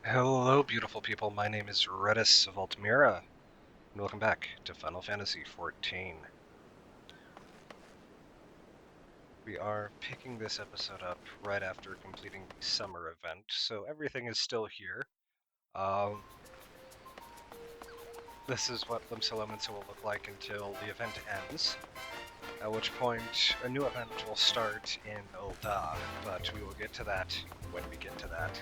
Hello, beautiful people. My name is Redis of Altamira, and welcome back to Final Fantasy XIV. We are picking this episode up right after completing the summer event, so everything is still here. Um, this is what Limsa will look like until the event ends, at which point a new event will start in Ul'dah, but we will get to that when we get to that.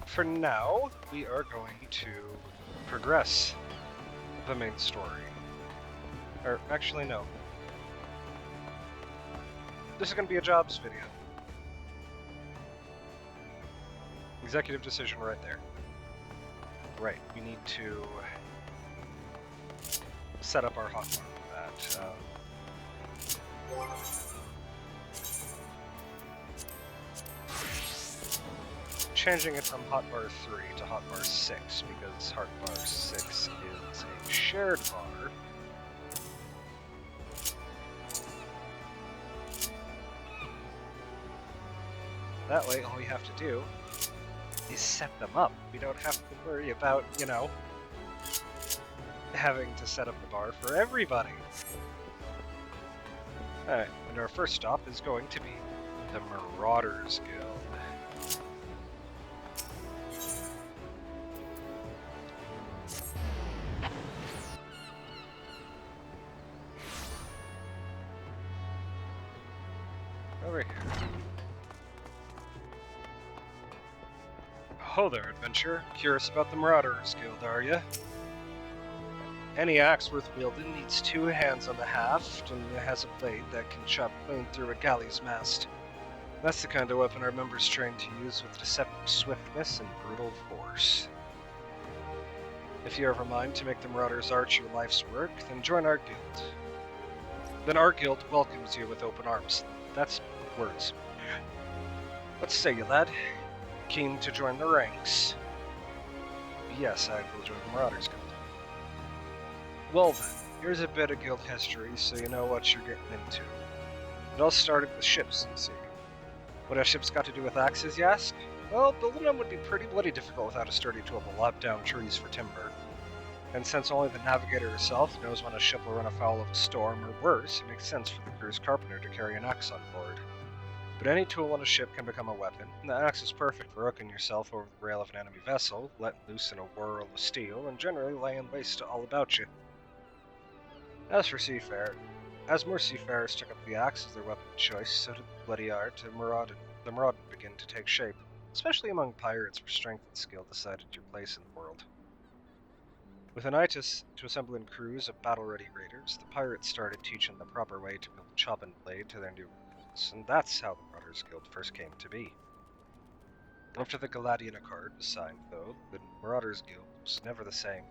For now, we are going to progress the main story. Or, actually, no. This is going to be a jobs video. Executive decision right there. Right, we need to set up our hotbar for that. Changing it from hotbar 3 to hotbar 6, because hotbar 6 is a shared bar. That way, all we have to do is set them up. We don't have to worry about, having to set up the bar for everybody. Alright, and our first stop is going to be the Marauders Guild. Over here. Oh there, adventurer. Curious about the Marauders Guild, are you? Any axe worth wielding needs 2 hands on the haft, and it has a blade that can chop clean through a galley's mast. That's the kind of weapon our members train to use with deceptive swiftness and brutal force. If you ever mind to make the Marauders' Arch your life's work, then join our guild. Then our guild welcomes you with open arms. That's words. What say you, lad? Keen to join the ranks? Yes, I will join the Marauders Guild. Well then, here's a bit of guild history so you know what you're getting into. It all started with ships, you see. What have ships got to do with axes, you ask? Well, building them would be pretty bloody difficult without a sturdy tool to lop down trees for timber. And since only the navigator herself knows when a ship will run afoul of a storm or worse, it makes sense for the crew's carpenter to carry an axe on board. But any tool on a ship can become a weapon, and the axe is perfect for hooking yourself over the rail of an enemy vessel, letting loose in a whirl of steel, and generally laying waste to all about you. As more seafarers took up the axe as their weapon of choice, so did the bloody art of the maraud begin to take shape, especially among pirates where strength and skill decided your place in the world. With an eye to assembling crews of battle-ready raiders, the pirates started teaching the proper way to build a chopping blade to their new recruits, and that's how the Marauders Guild first came to be. After the Galadian Accord was signed, though, the Marauders Guild was never the same.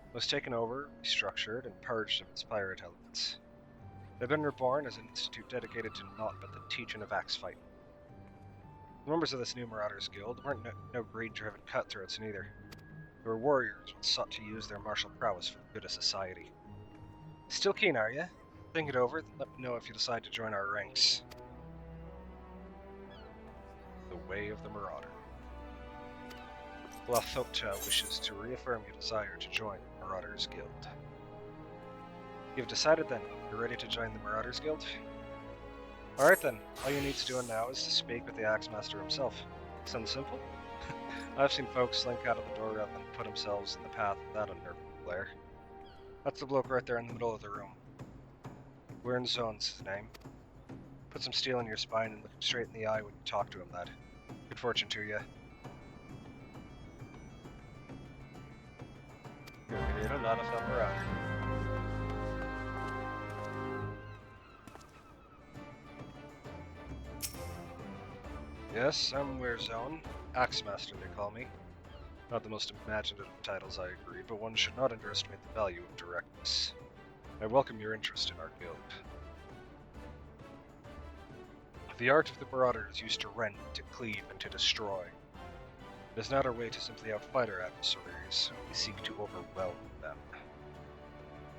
It was taken over, restructured, and purged of its pirate elements. They've been reborn as an institute dedicated to naught but the teaching of axe fighting. The members of this new Marauders Guild weren't no greed-driven cutthroats neither. They were warriors who sought to use their martial prowess for the good of society. Still keen, are you? Think it over, then let me know if you decide to join our ranks. The Way of the Marauder. Lathopta wishes to reaffirm your desire to join the Marauders Guild. You've decided then, you're ready to join the Marauders Guild? Alright then, all you need to do now is to speak with the Axe Master himself. Sound simple? I've seen folks slink out of the door rather than put themselves in the path of that unnerving glare. That's the bloke right there in the middle of the room. Wyrn Zone's his name. Put some steel in your spine and look him straight in the eye when you talk to him, lad. Good fortune to you. You're a lot of fun around. Yes, I'm Wyrn, Axemaster they call me. Not the most imaginative of titles, I agree, but one should not underestimate the value of directness. I welcome your interest in our guild. The art of the Marauders used to rend, to cleave, and to destroy. It is not our way to simply outfight our adversaries, we seek to overwhelm them.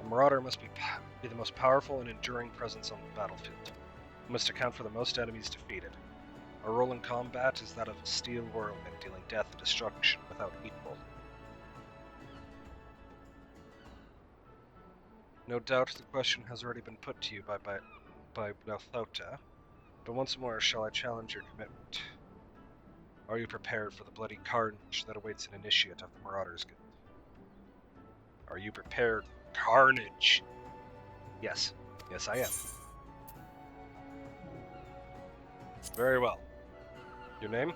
A Marauder must be the most powerful and enduring presence on the battlefield. We must account for the most enemies defeated. Our role in combat is that of a steel whirlwind, dealing death and destruction without equal. No doubt the question has already been put to you by Blathota, but once more shall I challenge your commitment. Are you prepared for the bloody carnage that awaits an initiate of the Marauders Guild? Are you prepared for carnage? Yes. Yes, I am. Very well. Your name?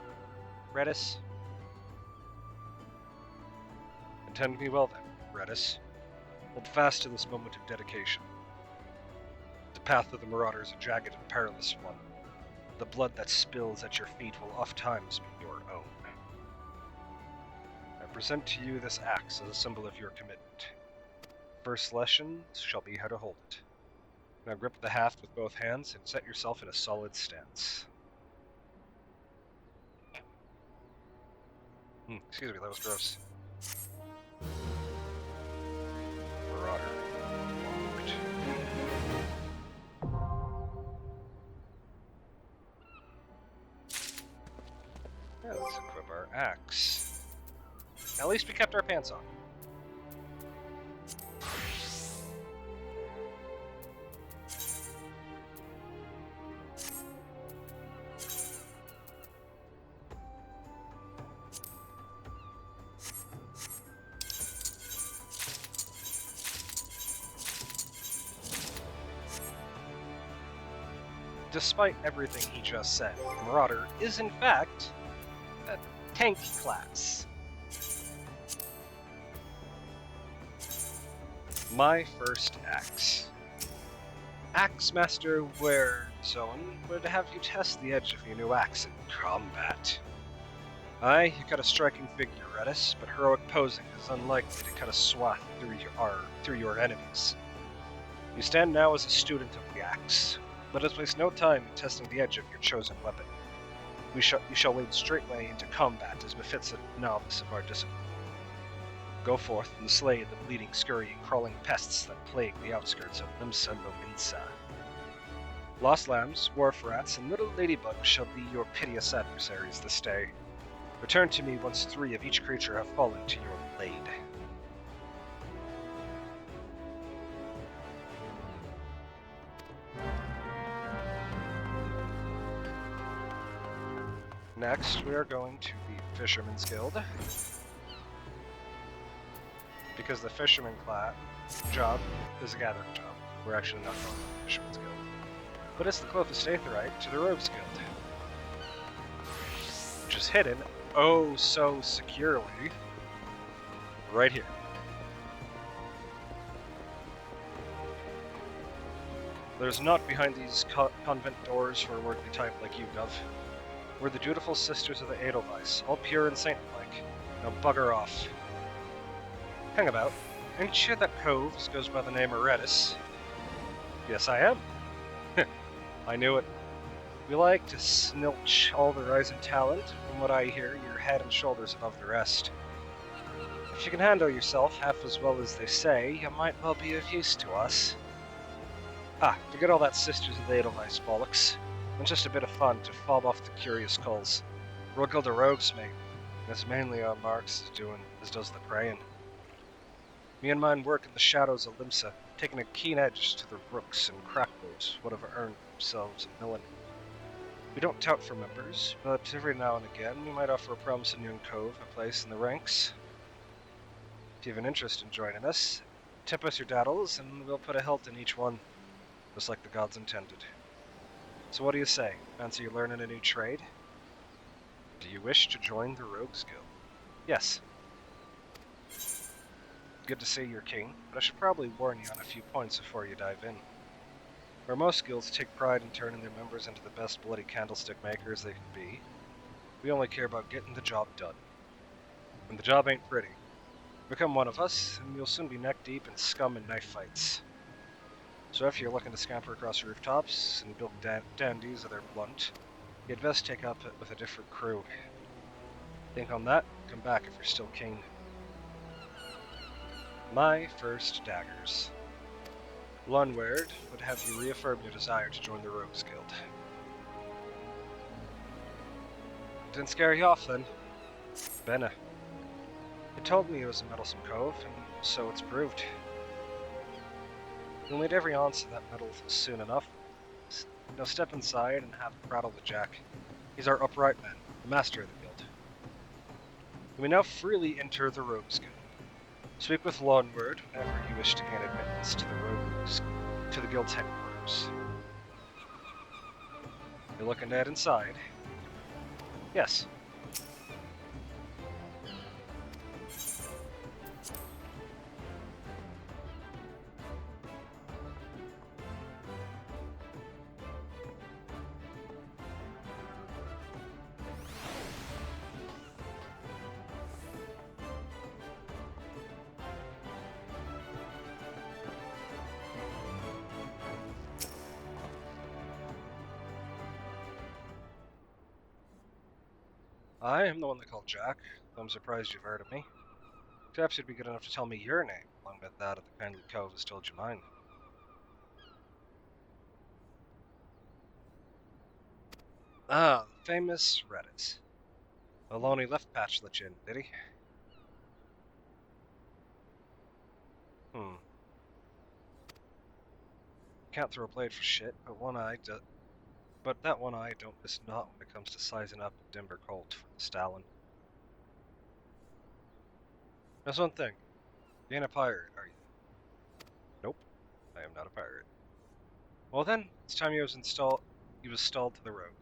Redis? Attend me well then, Redis. Hold fast to this moment of dedication. The path of the Marauder is a jagged and perilous one. The blood that spills at your feet will oftentimes be your own. I present to you this axe as a symbol of your commitment. First lesson shall be how to hold it. Now grip the haft with both hands and set yourself in a solid stance. Excuse me, that was gross. Marauder. Yeah, let's equip our axe. At least we kept our pants on. Despite everything he just said, Marauder is in fact a tank class. My first axe. Axe Master Warzone would have you test the edge of your new axe in combat. Aye, you cut a striking figure, Redis, but heroic posing is unlikely to cut a swath through your enemies. You stand now as a student of the axe. Let us waste no time in testing the edge of your chosen weapon. You shall wade straightway into combat as befits a novice of our discipline. Go forth and slay the bleeding, scurrying, crawling pests that plague the outskirts of Limsa and Limsa. Lost lambs, wharf rats, and little ladybugs shall be your piteous adversaries this day. Return to me once 3 of each creature have fallen to your blade. Next, we are going to the Fisherman's Guild. Because the Fisherman job is a gathering job. We're actually not going to the Fisherman's Guild. But it's the closest Aetheryte to the Rogues Guild. Which is hidden, oh so securely, right here. There's naught behind these convent doors for a worthy type like you, Gov. We're the dutiful sisters of the Edelweiss, all pure and saint-like. Now bugger off. Hang about. Ain't you that cove goes by the name of Redis? Yes, I am. I knew it. We like to snilch all the rising talent. From what I hear, you're head and shoulders above the rest. If you can handle yourself half as well as they say, you might well be of use to us. Forget all that Sisters of the Edelweiss bollocks. It's just a bit of fun to fob off the curious culls. We're a guild of rogues, mate. That's mainly our marks as does the praying. Me and mine work in the shadows of Limsa, taking a keen edge to the rooks and crackles, whatever earned themselves a milling. We don't tout for members, but every now and again we might offer a promising young cove a place in the ranks. If you have an interest in joining us, tip us your daddles and we'll put a hilt in each one, just like the gods intended. So what do you say? Fancy you learning a new trade? Do you wish to join the Rogues Guild? Yes. Good to see you're keen, but I should probably warn you on a few points before you dive in. Where most guilds take pride in turning their members into the best bloody candlestick makers they can be, we only care about getting the job done. And the job ain't pretty. Become one of us, and you'll soon be neck-deep in scum and knife fights. So if you're looking to scamper across rooftops and build dandies of their blunt, you'd best take up it with a different crew. Think on that, come back if you're still keen. My first daggers. Lunward would have you reaffirm your desire to join the Rogues Guild. Didn't scare you off then? Bene. It told me it was a meddlesome cove, and so it's proved. You'll need every ounce of that metal soon enough. Now step inside and have a prattle with Jack. He's our upright man, the master of the guild. You may now freely enter the Rogues Guild. Speak with Lawnward whenever you wish to gain admittance to the guild's headquarters. You're looking at inside? Yes. I am the one they call Jack, though I'm surprised you've heard of me. Perhaps you'd be good enough to tell me your name, along with that of the kindly cove has told you mine. Ah, the famous Redis. Maloney left patch let you in, did he? Can't throw a blade for shit, but that one eye don't miss not when it comes to sizing up a Dimber Colt for the Stalin. There's one thing. You ain't a pirate, are you? Nope, I am not a pirate. Well then, it's time you was stalled to the road.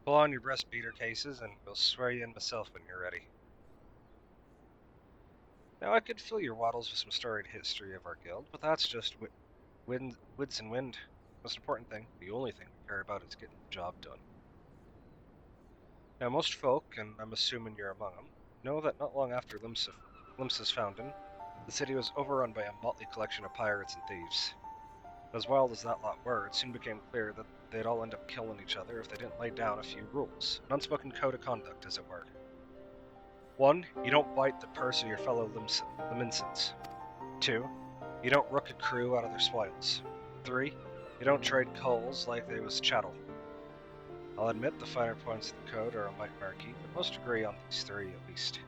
Pull on your breast beater cases and we'll swear you in myself when you're ready. Now I could fill your waddles with some storied history of our guild, but that's just wits and wind. Most important thing, the only thing we care about is getting the job done. Now most folk, and I'm assuming you're among them, know that not long after Limsa's founding, the city was overrun by a motley collection of pirates and thieves. As wild as that lot were, it soon became clear that they'd all end up killing each other if they didn't lay down a few rules, an unspoken code of conduct, as it were. 1. You don't bite the purse of your fellow Liminsans. 2. You don't rook a crew out of their spoils. 3. You don't trade coals like they was chattel. I'll admit the finer points of the code are a mite murky, but most agree on these 3 at least.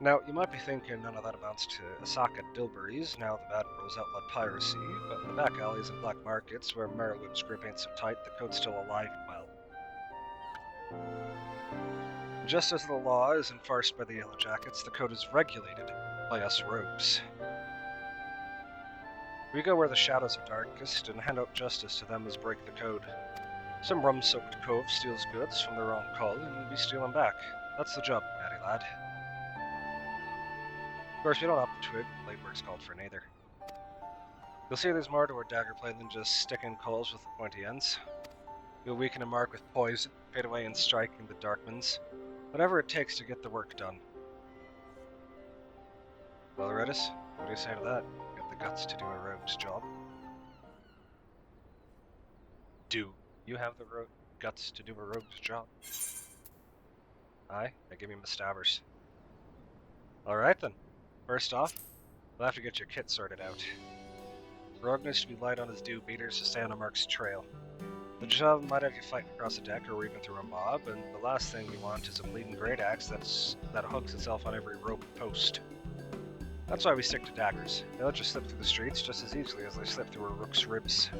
Now, you might be thinking none of that amounts to Asaka Dilburies, now the Admiral's outlawed piracy, but in the back alleys and black markets where Merowith's grip ain't so tight, the code's still alive and well. Just as the law is enforced by the Yellow Jackets, the code is regulated by us rogues. We go where the shadows are darkest and hand out justice to them as break the code. Some rum-soaked cove steals goods from their own call and we steal them back. That's the job, Matty lad. Of course, we don't have to twig blade work's called for neither. You'll see there's more to our dagger play than just sticking coals with the pointy ends. You'll weaken a mark with poison, fade away in striking the darkmans, whatever it takes to get the work done. Well, Redis, what do you say to that? You have the guts to do a rogue's job. Do you have the guts to do a rogue's job? Aye, I give you my stabbers. Alright then. First off, we'll have to get your kit sorted out. Rogue needs to be light on his dew beaters to stay on a mark's trail. The job might have you fighting across a deck or even through a mob, and the last thing you want is a bleeding great axe that hooks itself on every rope and post. That's why we stick to daggers. They'll just slip through the streets just as easily as they slip through a rook's ribs.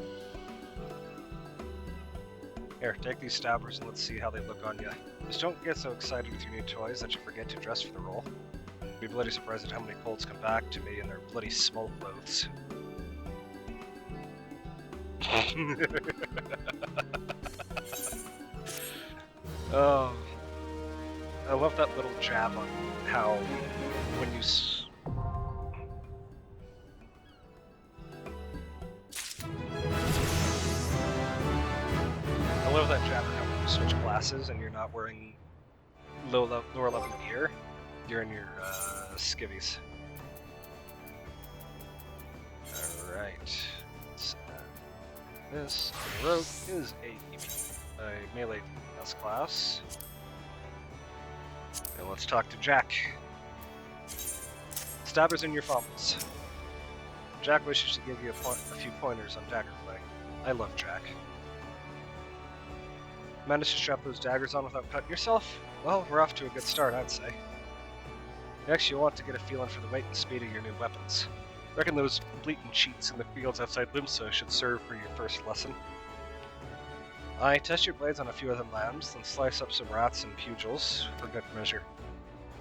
Here, take these stabbers and let's see how they look on you. Just don't get so excited with your new toys that you forget to dress for the role. I'd be bloody surprised at how many colts come back to me in their bloody small clothes. Oh, I love that little jab on how when you I love that jab on how when you switch classes and you're not wearing lower level gear, you're in your skivvies. Alright. This rogue is a melee defense class. And let's talk to Jack. Stabbers in your fumbles. Jack wishes to give you a few pointers on dagger play. I love Jack. Managed to strap those daggers on without cutting yourself? Well, we're off to a good start, I'd say. Next, you'll want to get a feeling for the weight and speed of your new weapons. Reckon those blatant cheats in the fields outside Limsa should serve for your first lesson. Aye, test your blades on a few of them lambs, then slice up some rats and pugils for good measure.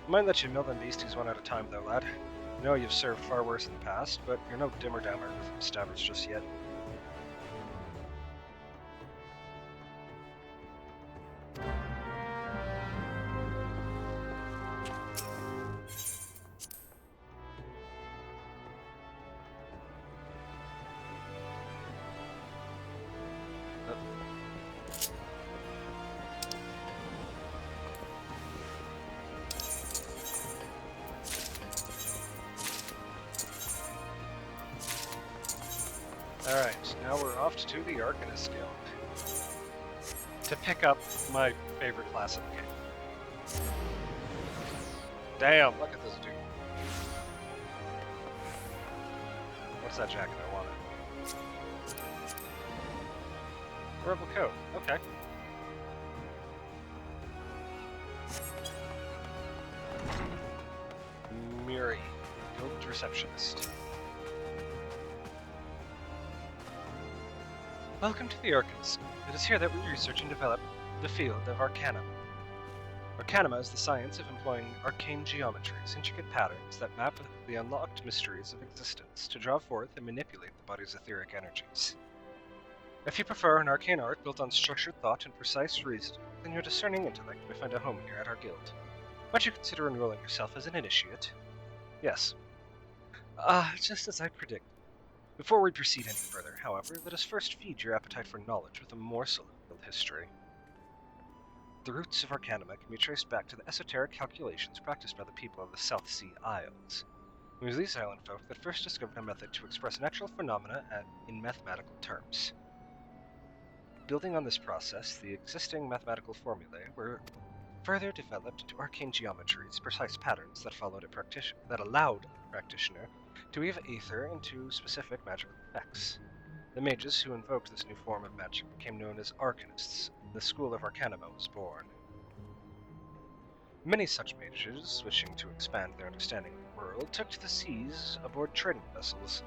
Mind that you mill them beasties one at a time, though, lad. I know you've served far worse in the past, but you're no dimmer-dammer with stabbers just yet. Alright, now we're off to the Arcanist Guild to pick up my favorite class in the game. Damn, look at this dude. What's that jacket I wanted? Rebel coat, okay. Miri, guild receptionist. Welcome to the Arcanist. It is here that we research and develop the field of Arcanum. Arcanum is the science of employing arcane geometries, intricate patterns that map the unlocked mysteries of existence to draw forth and manipulate the body's etheric energies. If you prefer an arcane art built on structured thought and precise reasoning, then your discerning intellect may find a home here at our guild. Might you consider enrolling yourself as an initiate? Yes. Just as I predicted. Before we proceed any further, however, let us first feed your appetite for knowledge with a morsel of guild history. The roots of Arcanum can be traced back to the esoteric calculations practiced by the people of the South Sea Isles. It was these island folk that first discovered a method to express natural phenomena in mathematical terms. Building on this process, the existing mathematical formulae were further developed into arcane geometries, precise patterns that allowed a practitioner to weave ether into specific magical effects. The mages who invoked this new form of magic became known as Arcanists. The school of Arcanum was born. Many such mages, wishing to expand their understanding of the world, took to the seas aboard trading vessels.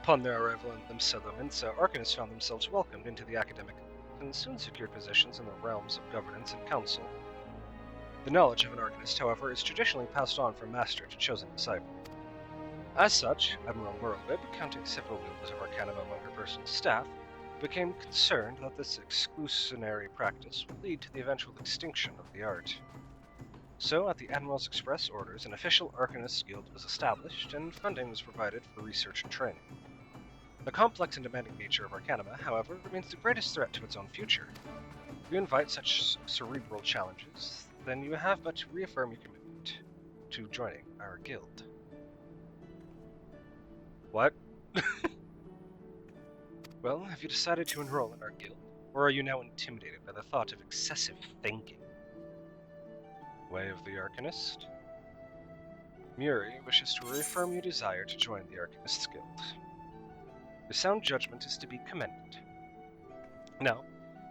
Upon their arrival in Limsa, Arcanists found themselves welcomed into the academic and soon secured positions in the realms of governance and council. The knowledge of an Arcanist, however, is traditionally passed on from master to chosen disciple. As such, Admiral Merlwib, counting several wields of Arcanum among her personal staff, became concerned that this exclusionary practice would lead to the eventual extinction of the art. So, at the Admiral's express orders, an official Arcanist Guild was established, and funding was provided for research and training. The complex and demanding nature of Arcanum, however, remains the greatest threat to its own future. If you invite such cerebral challenges, then you have but to reaffirm your commitment to joining our guild. What? Well, have you decided to enroll in our guild, or are you now intimidated by the thought of excessive thinking? Way of the Arcanist? Muri wishes to reaffirm your desire to join the Arcanist's Guild. Your sound judgment is to be commended. Now,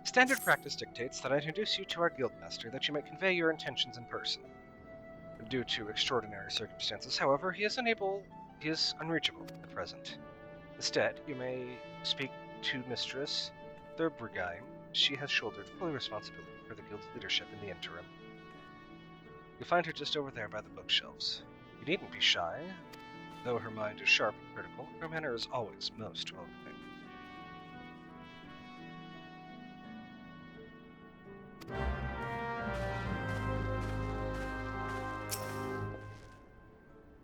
standard practice dictates that I introduce you to our guildmaster that you may convey your intentions in person. Due to extraordinary circumstances, however, he is unreachable at present. Instead, you may speak to Mistress Thurbrigheim. She has shouldered full responsibility for the guild's leadership in the interim. You'll find her just over there by the bookshelves. You needn't be shy. Though her mind is sharp and critical, her manner is always most welcoming.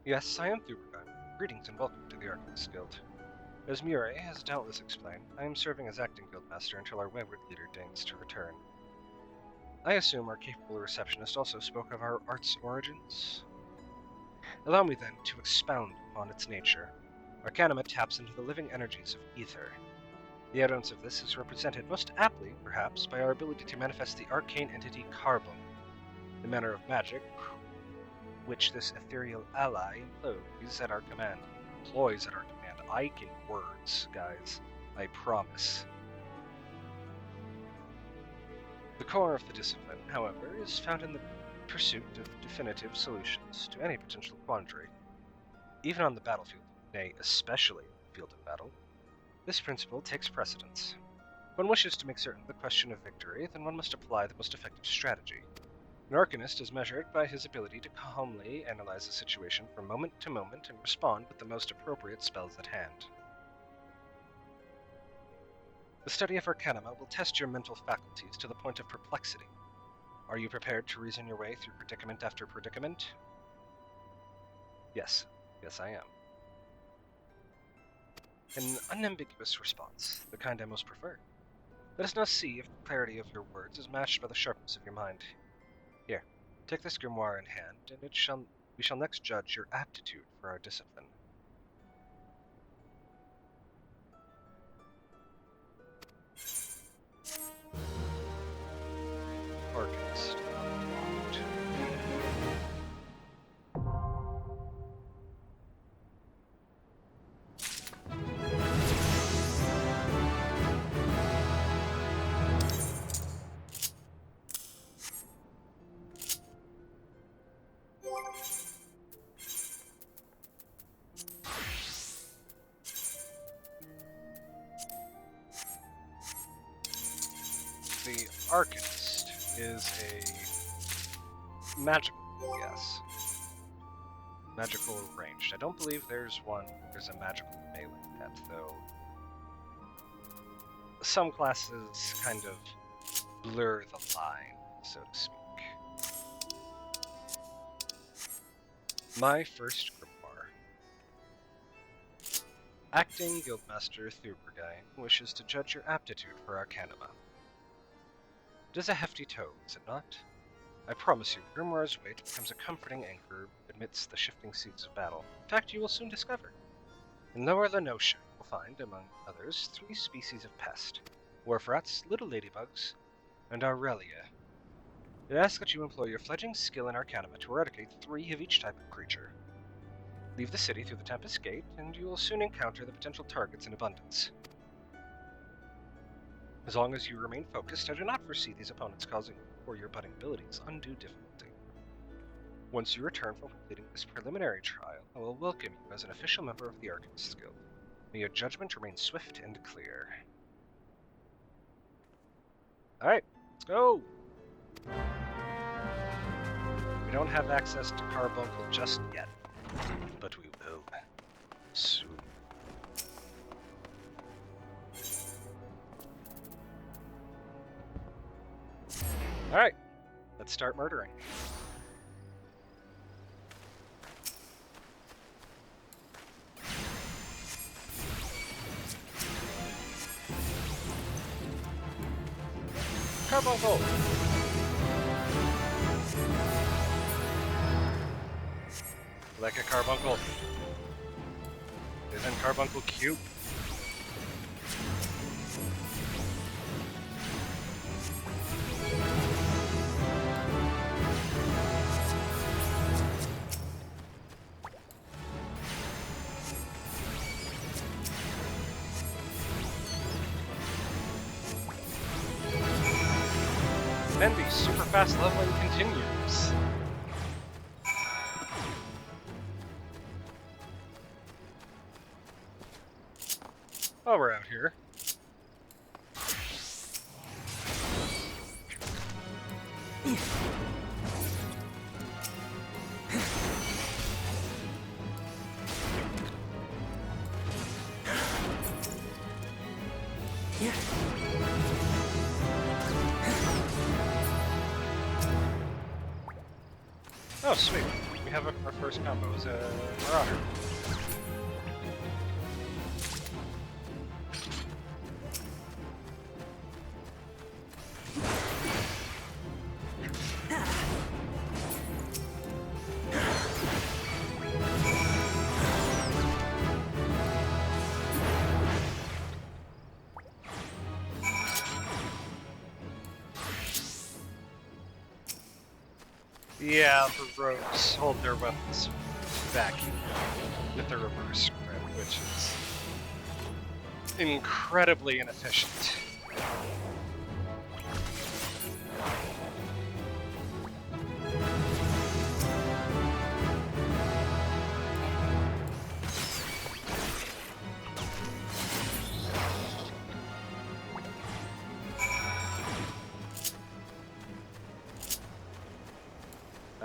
Yes, I am Thurbrigheim. Greetings and welcome to the Arcanist Guild. As Muri has doubtless explained, I am serving as acting guildmaster until our wayward leader deigns to return. I assume our capable receptionist also spoke of our art's origins? Allow me then to expound upon its nature. Arcanum taps into the living energies of ether. The evidence of this is represented most aptly, perhaps, by our ability to manifest the arcane entity Carbon, the manner of magic which this ethereal ally employs at our command. I can words, guys. I promise. The core of the discipline, however, is found in the pursuit of definitive solutions to any potential quandary. Even on the battlefield, nay, especially on the field of battle, this principle takes precedence. If one wishes to make certain the question of victory, then one must apply the most effective strategy. An arcanist is measured by his ability to calmly analyze a situation from moment to moment and respond with the most appropriate spells at hand. The study of Arcanima will test your mental faculties to the point of perplexity. Are you prepared to reason your way through predicament after predicament? Yes. Yes, I am. An unambiguous response, the kind I most prefer. Let us now see if the clarity of your words is matched by the sharpness of your mind. Here, take this grimoire in hand, and we shall next judge your aptitude for our discipline. Arcanist. The Arcanist is a magical, yes. Magical ranged. I don't believe there's a magical melee yet, though. Some classes kind of blur the line, so to speak. My first grimoire. Acting Guildmaster Thurbergine wishes to judge your aptitude for Arcanima. It is a hefty tome, is it not? I promise you, Grimoire's weight becomes a comforting anchor amidst the shifting seas of battle. In fact, you will soon discover. In Lower Lenosha, you will find, among others, 3 species of pest: wharf rats, little ladybugs, and Aurelia. It asks that you employ your fledgling skill in Arcanima to eradicate 3 of each type of creature. Leave the city through the Tempest Gate, and you will soon encounter the potential targets in abundance. As long as you remain focused, I do not foresee these opponents causing or your budding abilities undue difficulty. Once you return from completing this preliminary trial, I will welcome you as an official member of the Arcanist Guild. May your judgment remain swift and clear. Alright, let's go! We don't have access to Carbuncle just yet, but we will soon. Alright, let's start murdering. Carbuncle! Like a carbuncle. Isn't carbuncle cute? Then the super fast leveling continues. While we're out here. Oh, sweet. We have our first combo as a Marauder. Yeah, the rogues hold their weapons back with the reverse grip, which is incredibly inefficient.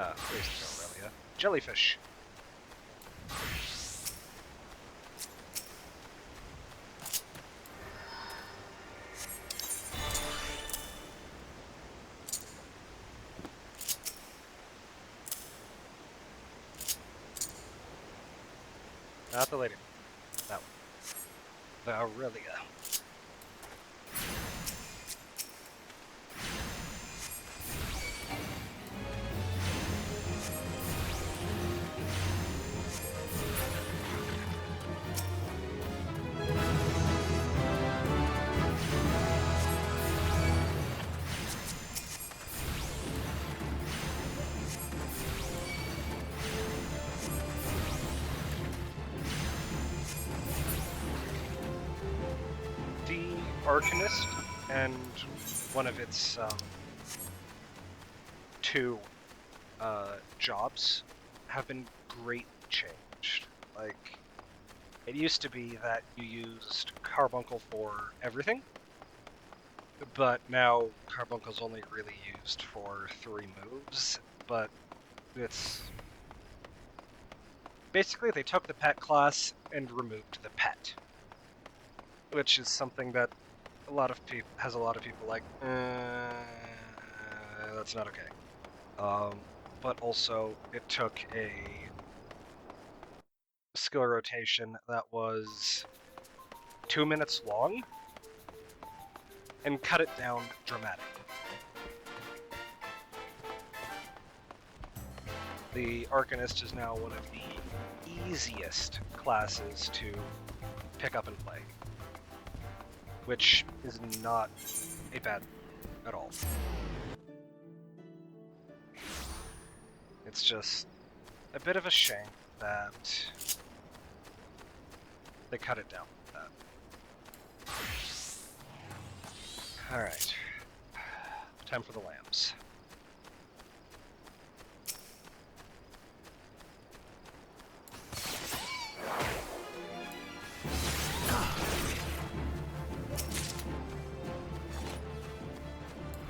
There's the Aurelia. Jellyfish. Not the lady. That one. The Aurelia. The Arcanist and one of its two jobs have been greatly changed. Like, it used to be that you used Carbuncle for everything, but now Carbuncle's only really used for 3 moves, but it's... Basically, they took the pet class and removed the pet, which is something that a lot of people like, that's not okay. But also, it took a skill rotation that was 2 minutes long and cut it down dramatically. The Arcanist is now one of the easiest classes to pick up and play, which is not a bad at all. It's just a bit of a shame that they cut it down like that. Alright. Time for the lambs.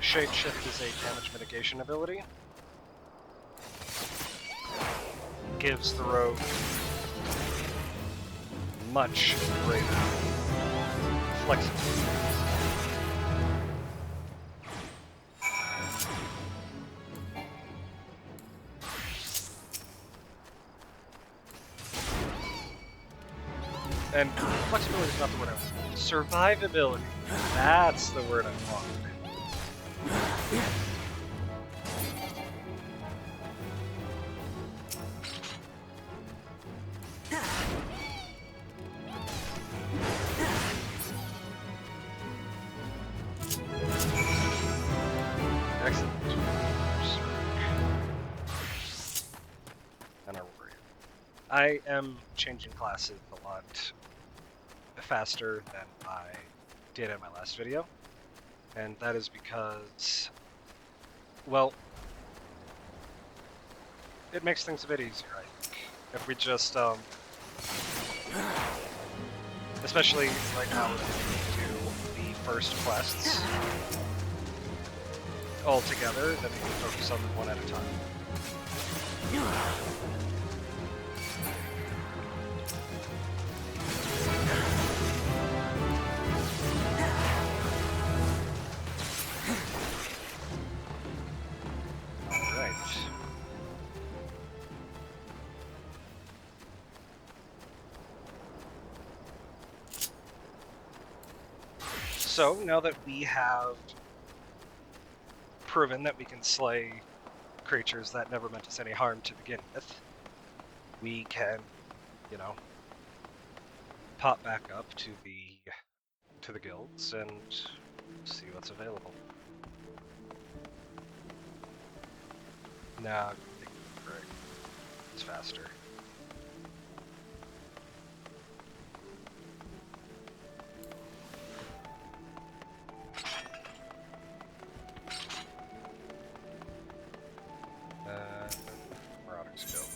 Shapeshift is a damage mitigation ability. Gives the rogue much greater flexibility. And flexibility is not the word I want. Survivability. That's the word I want. Excellent. And a warrior. I am changing classes a lot faster than I did in my last video, and that is because, well, it makes things a bit easier, I think. If we just, especially right now if we do the first quests all together, then we can focus on them one at a time. So, now that we have proven that we can slay creatures that never meant us any harm to begin with, we can, you know, pop back up to the guilds and see what's available. Nah, it's faster. Marauders Guild.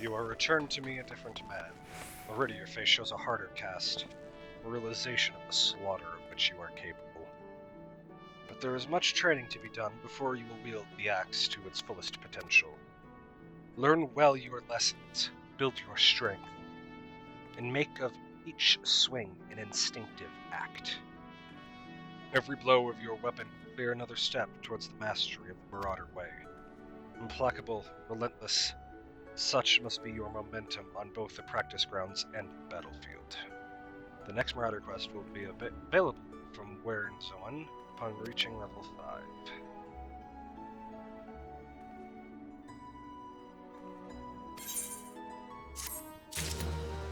You are returned to me a different man. Already your face shows a harder cast, a realization of the slaughter of which you are capable. But there is much training to be done before you will wield the axe to its fullest potential. Learn well your lessons, build your strength, and make of each swing an instinctive act. Every blow of your weapon will clear another step towards the mastery of the Marauder way. Implacable, relentless, such must be your momentum on both the practice grounds and the battlefield. The next Marauder quest will be available from Where and Zone upon reaching level 5.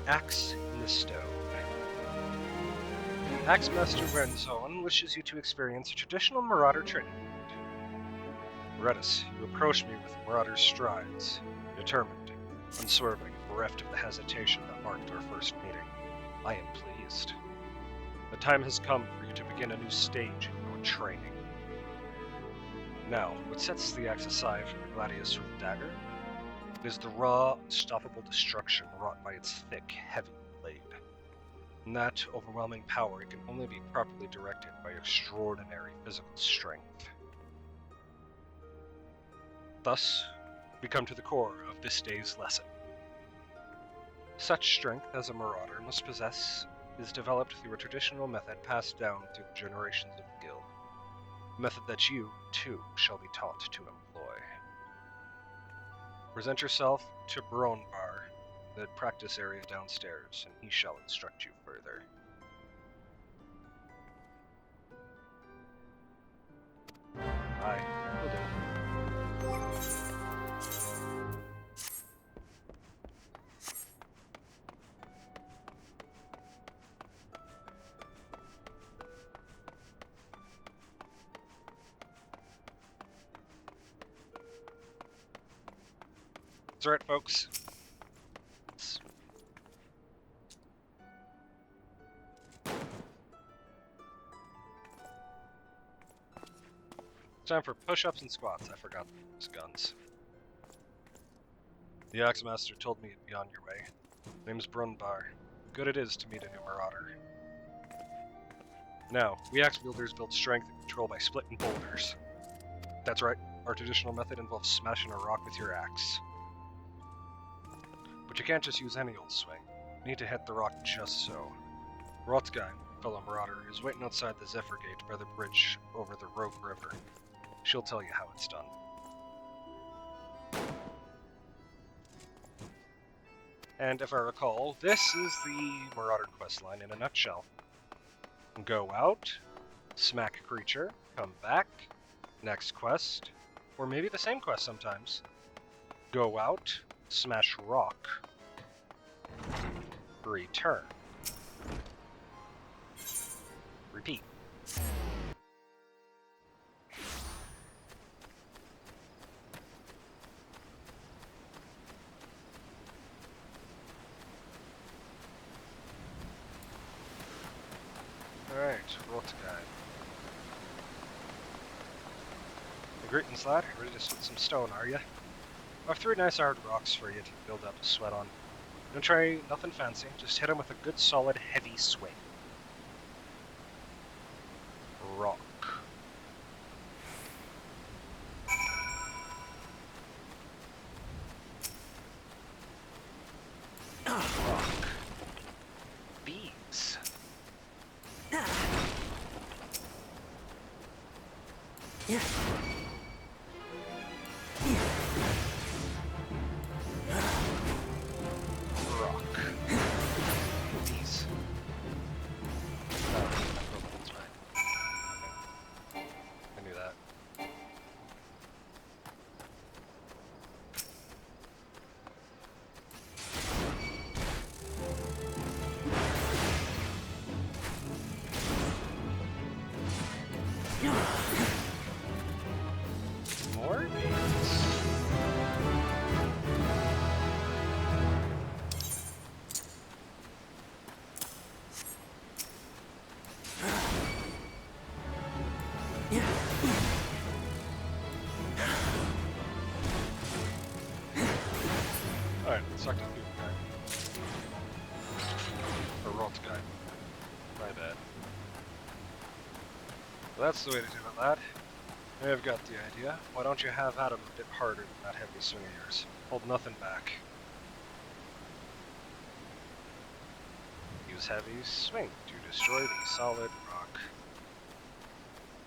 Axe in the Stone. Axe Master Renzone wishes you to experience a traditional Marauder training. Redis, you approach me with Marauder's strides, determined, unswerving, bereft of the hesitation that marked our first meeting. I am pleased. The time has come for you to begin a new stage in your training. Now, what sets the axe aside from the gladius with the dagger is the raw, unstoppable destruction wrought by its thick, heavy blade. And that overwhelming power can only be properly directed by extraordinary physical strength. Thus, we come to the core of this day's lesson. Such strength as a Marauder must possess is developed through a traditional method passed down through the generations of the guild. A method that you, too, shall be taught to employ. Present yourself to Bronbar, the practice area downstairs, and he shall instruct you further. Aye, will do. That's right, folks. Time for push-ups and squats. I forgot those guns. The Axemaster told me it'd be on your way. Name's Brunbar. Good it is to meet a new Marauder. Now, we axe wielders build strength and control by splitting boulders. That's right, our traditional method involves smashing a rock with your axe. But you can't just use any old swing. You need to hit the rock just so. Rothgein, fellow Marauder, is waiting outside the Zephyr Gate by the bridge over the Rogue River. She'll tell you how it's done. And if I recall, this is the Marauder questline in a nutshell. Go out, smack creature, come back, next quest, or maybe the same quest sometimes. Go out, smash rock, return, repeat. Alright, Rothgein. Greetings, lad. Ready to split some stone, are you? I have 3 nice hard rocks for you to build up a sweat on. Don't try nothing fancy, just hit them with a good solid heavy swing. Rock. Rock. Bees. Rock. Bees. That's right. I knew that. More bees. Alright, let's talk to the people guy. Or Rothkai. My bad. Well, that's the way to do it, lad. I've got the idea. Why don't you have at him a bit harder than that heavy swing of yours? Hold nothing back. Use heavy swing to destroy the solid rocks.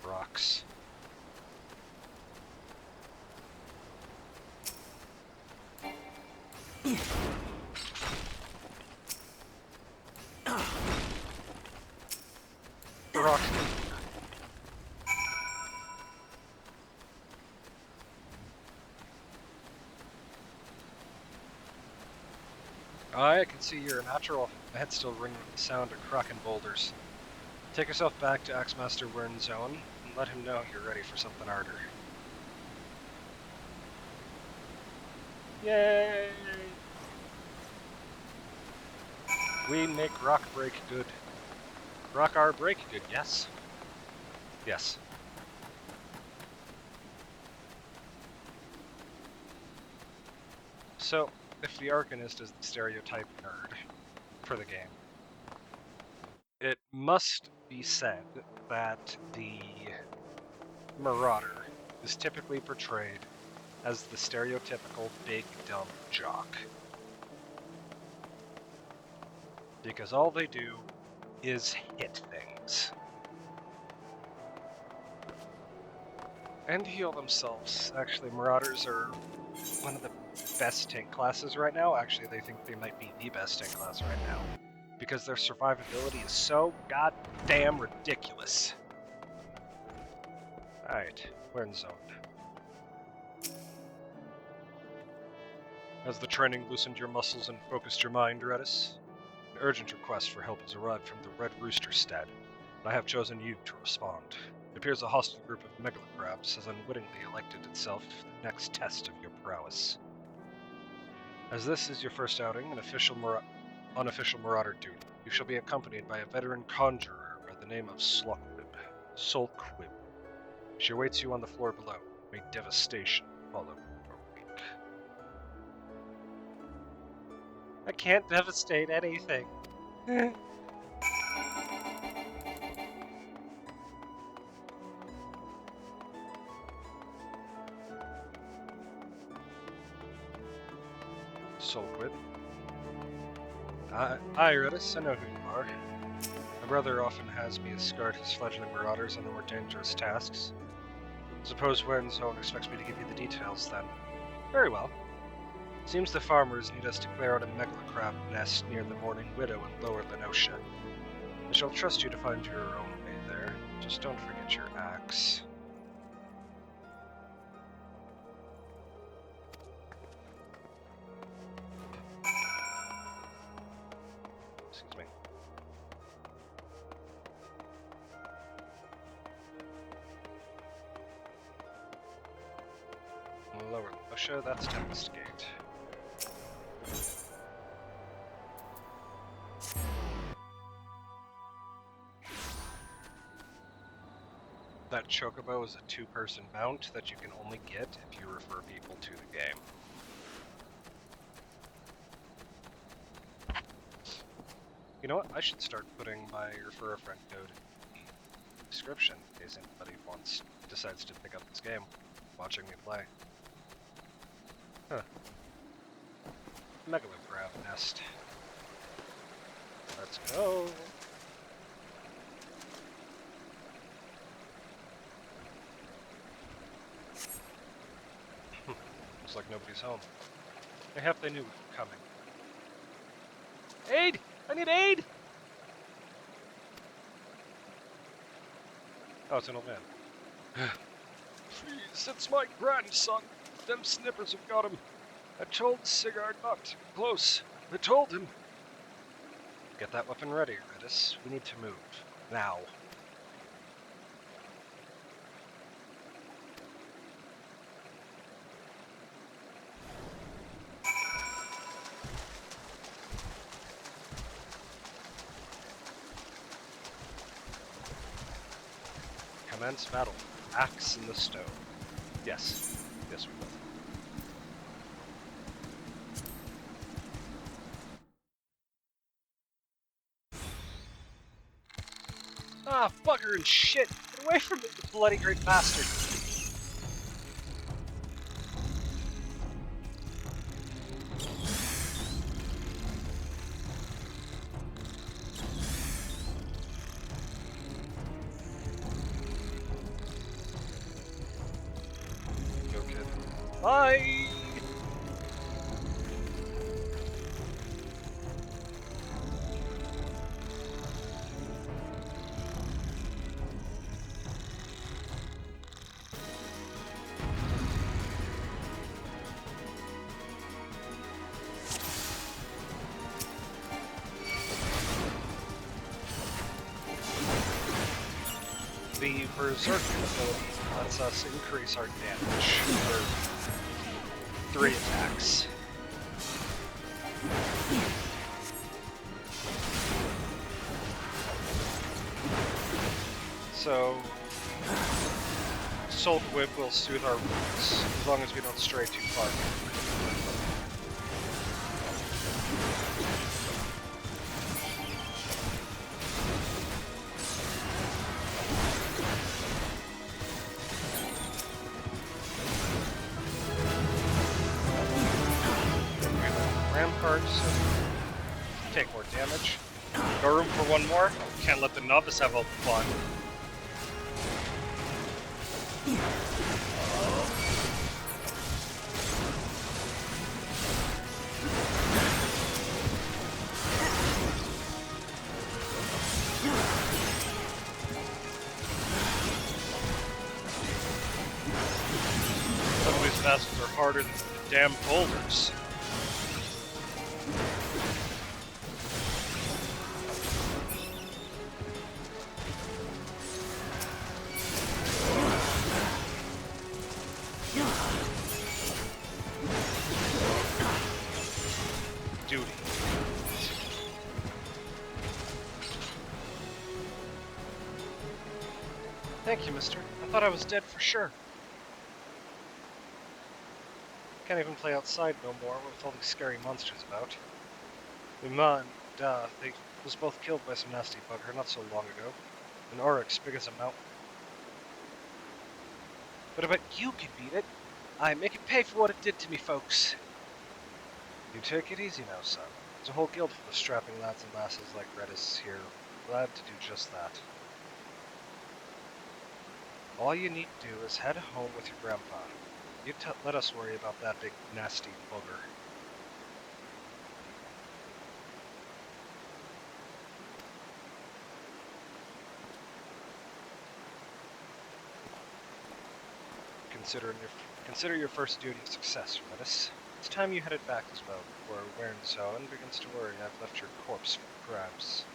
The rocks. I can see you're a natural. My head's still ringing with the sound of cracking boulders. Take yourself back to Axemaster Wern's zone and let him know you're ready for something harder. Yay! We make rock break good. Rock our break good, yes? Yes. So, if the Arcanist is the stereotype nerd for the game, it must be said that the Marauder is typically portrayed as the stereotypical big dumb jock. Because all they do is hit things. And heal themselves. Actually, Marauders are one of the best tank classes right now. Actually, they think they might be the best tank class right now. Because their survivability is so goddamn ridiculous. Alright, we're in zone. Has the training loosened your muscles and focused your mind, Redis? An urgent request for help has arrived from the Red Rooster Stead, and I have chosen you to respond. It appears a hostile group of megalocrabs has unwittingly elected itself the next test of your prowess. As this is your first outing in unofficial Marauder duty, you shall be accompanied by a veteran conjurer by the name of Solquib. She awaits you on the floor below. May devastation follow your wake. I can't devastate anything. Solquib. Aye, Redis, I know who you are. My brother often has me escort his fledgling marauders on the more dangerous tasks. Suppose Wern's zone expects me to give you the details, then. Very well. Seems the farmers need us to clear out a megalocrab nest near the Morning Widow in Lower Lenosha. I shall trust you to find your own way there. Just don't forget your axe. Excuse me. Lower Lenosha, that's Tempest Gate. That chocobo is a two-person mount that you can only get if you refer people to the game. You know what? I should start putting my refer a friend code in the description in case anybody decides to pick up this game, watching me play. Huh. Megalocrab nest. Let's go. Looks like nobody's home. Mayhap they knew we were coming. Aid! I need aid! Oh, it's an old man. Please, it's my grandson. Them snippers have got him. I told Sigurd not to get close. I told him. Get that weapon ready, Redis. We need to move. Now. Commence battle. Axe in the stone. Yes. Yes, we will. Ah, bugger and shit! Get away from me, you bloody great bastard! Go, kid. Bye! The Berserk ability lets us increase our damage for 3 attacks. So, Soul Whip will soothe our wounds, as long as we don't stray too far. Ramparts, take more damage. No room for one more? Can't let the novice have all the fun. Some of these bastards are harder than the damn boulders. Duty. Thank you, mister. I thought I was dead for sure. Can't even play outside no more with all these scary monsters about. Mima and they was both killed by some nasty bugger not so long ago. An oryx big as a mountain. But I bet you can beat it. I make it pay for what it did to me, folks. You take it easy now, son. There's a whole guild full of strapping lads and lasses like Redis here, glad to do just that. All you need to do is head home with your grandpa. You let us worry about that big nasty booger. Consider your first duty a success, Redis. It's time you headed back as well, before Wernzoen begins to worry I've left your corpse for crabs.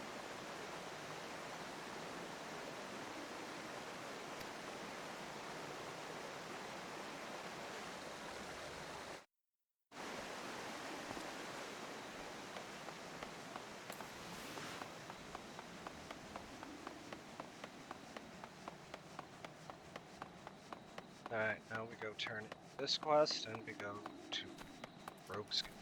Alright, now we go turn this quest, and we go to Rogue's Guild.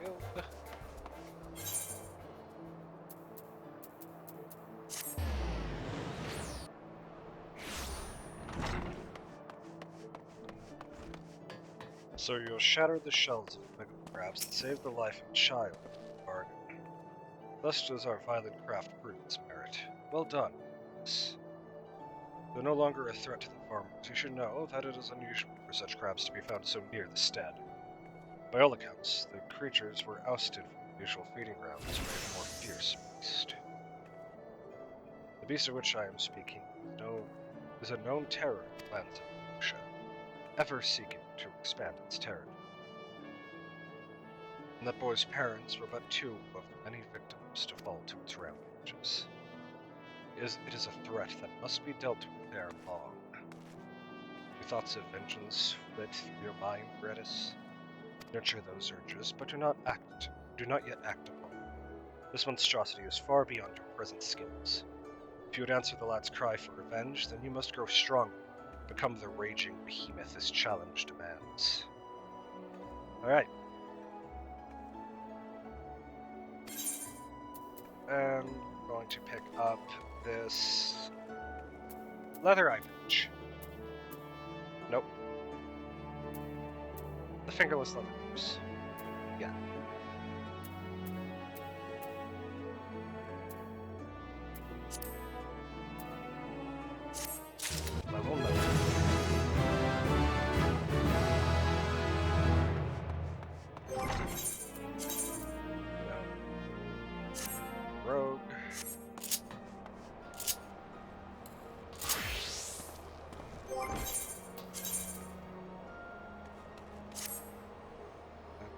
Guild. So you'll shatter the shells of mega crabs and save the life of a child in the bargain. Thus does our violent craft prove its merit. Well done. Though no longer a threat to the farmers, you should know that it is unusual for such crabs to be found so near the stead. By all accounts, the creatures were ousted from the usual feeding grounds by a more fierce beast. The beast of which I am speaking is a known terror in the lands of Limsa, ever seeking to expand its territory. And that boy's parents were but two of the many victims to fall to its rampages. It is a threat that must be dealt with ere long. Your thoughts of vengeance flit through your mind, Redis. Nurture those urges, but do not yet act upon them. This monstrosity is far beyond your present skills. If you would answer the lad's cry for revenge, then you must grow stronger, become the raging behemoth his challenge demands. Alright. And I'm going to pick up this leather eye patch. Nope. The fingerless leather boots. Yeah. Level 9. Rogue.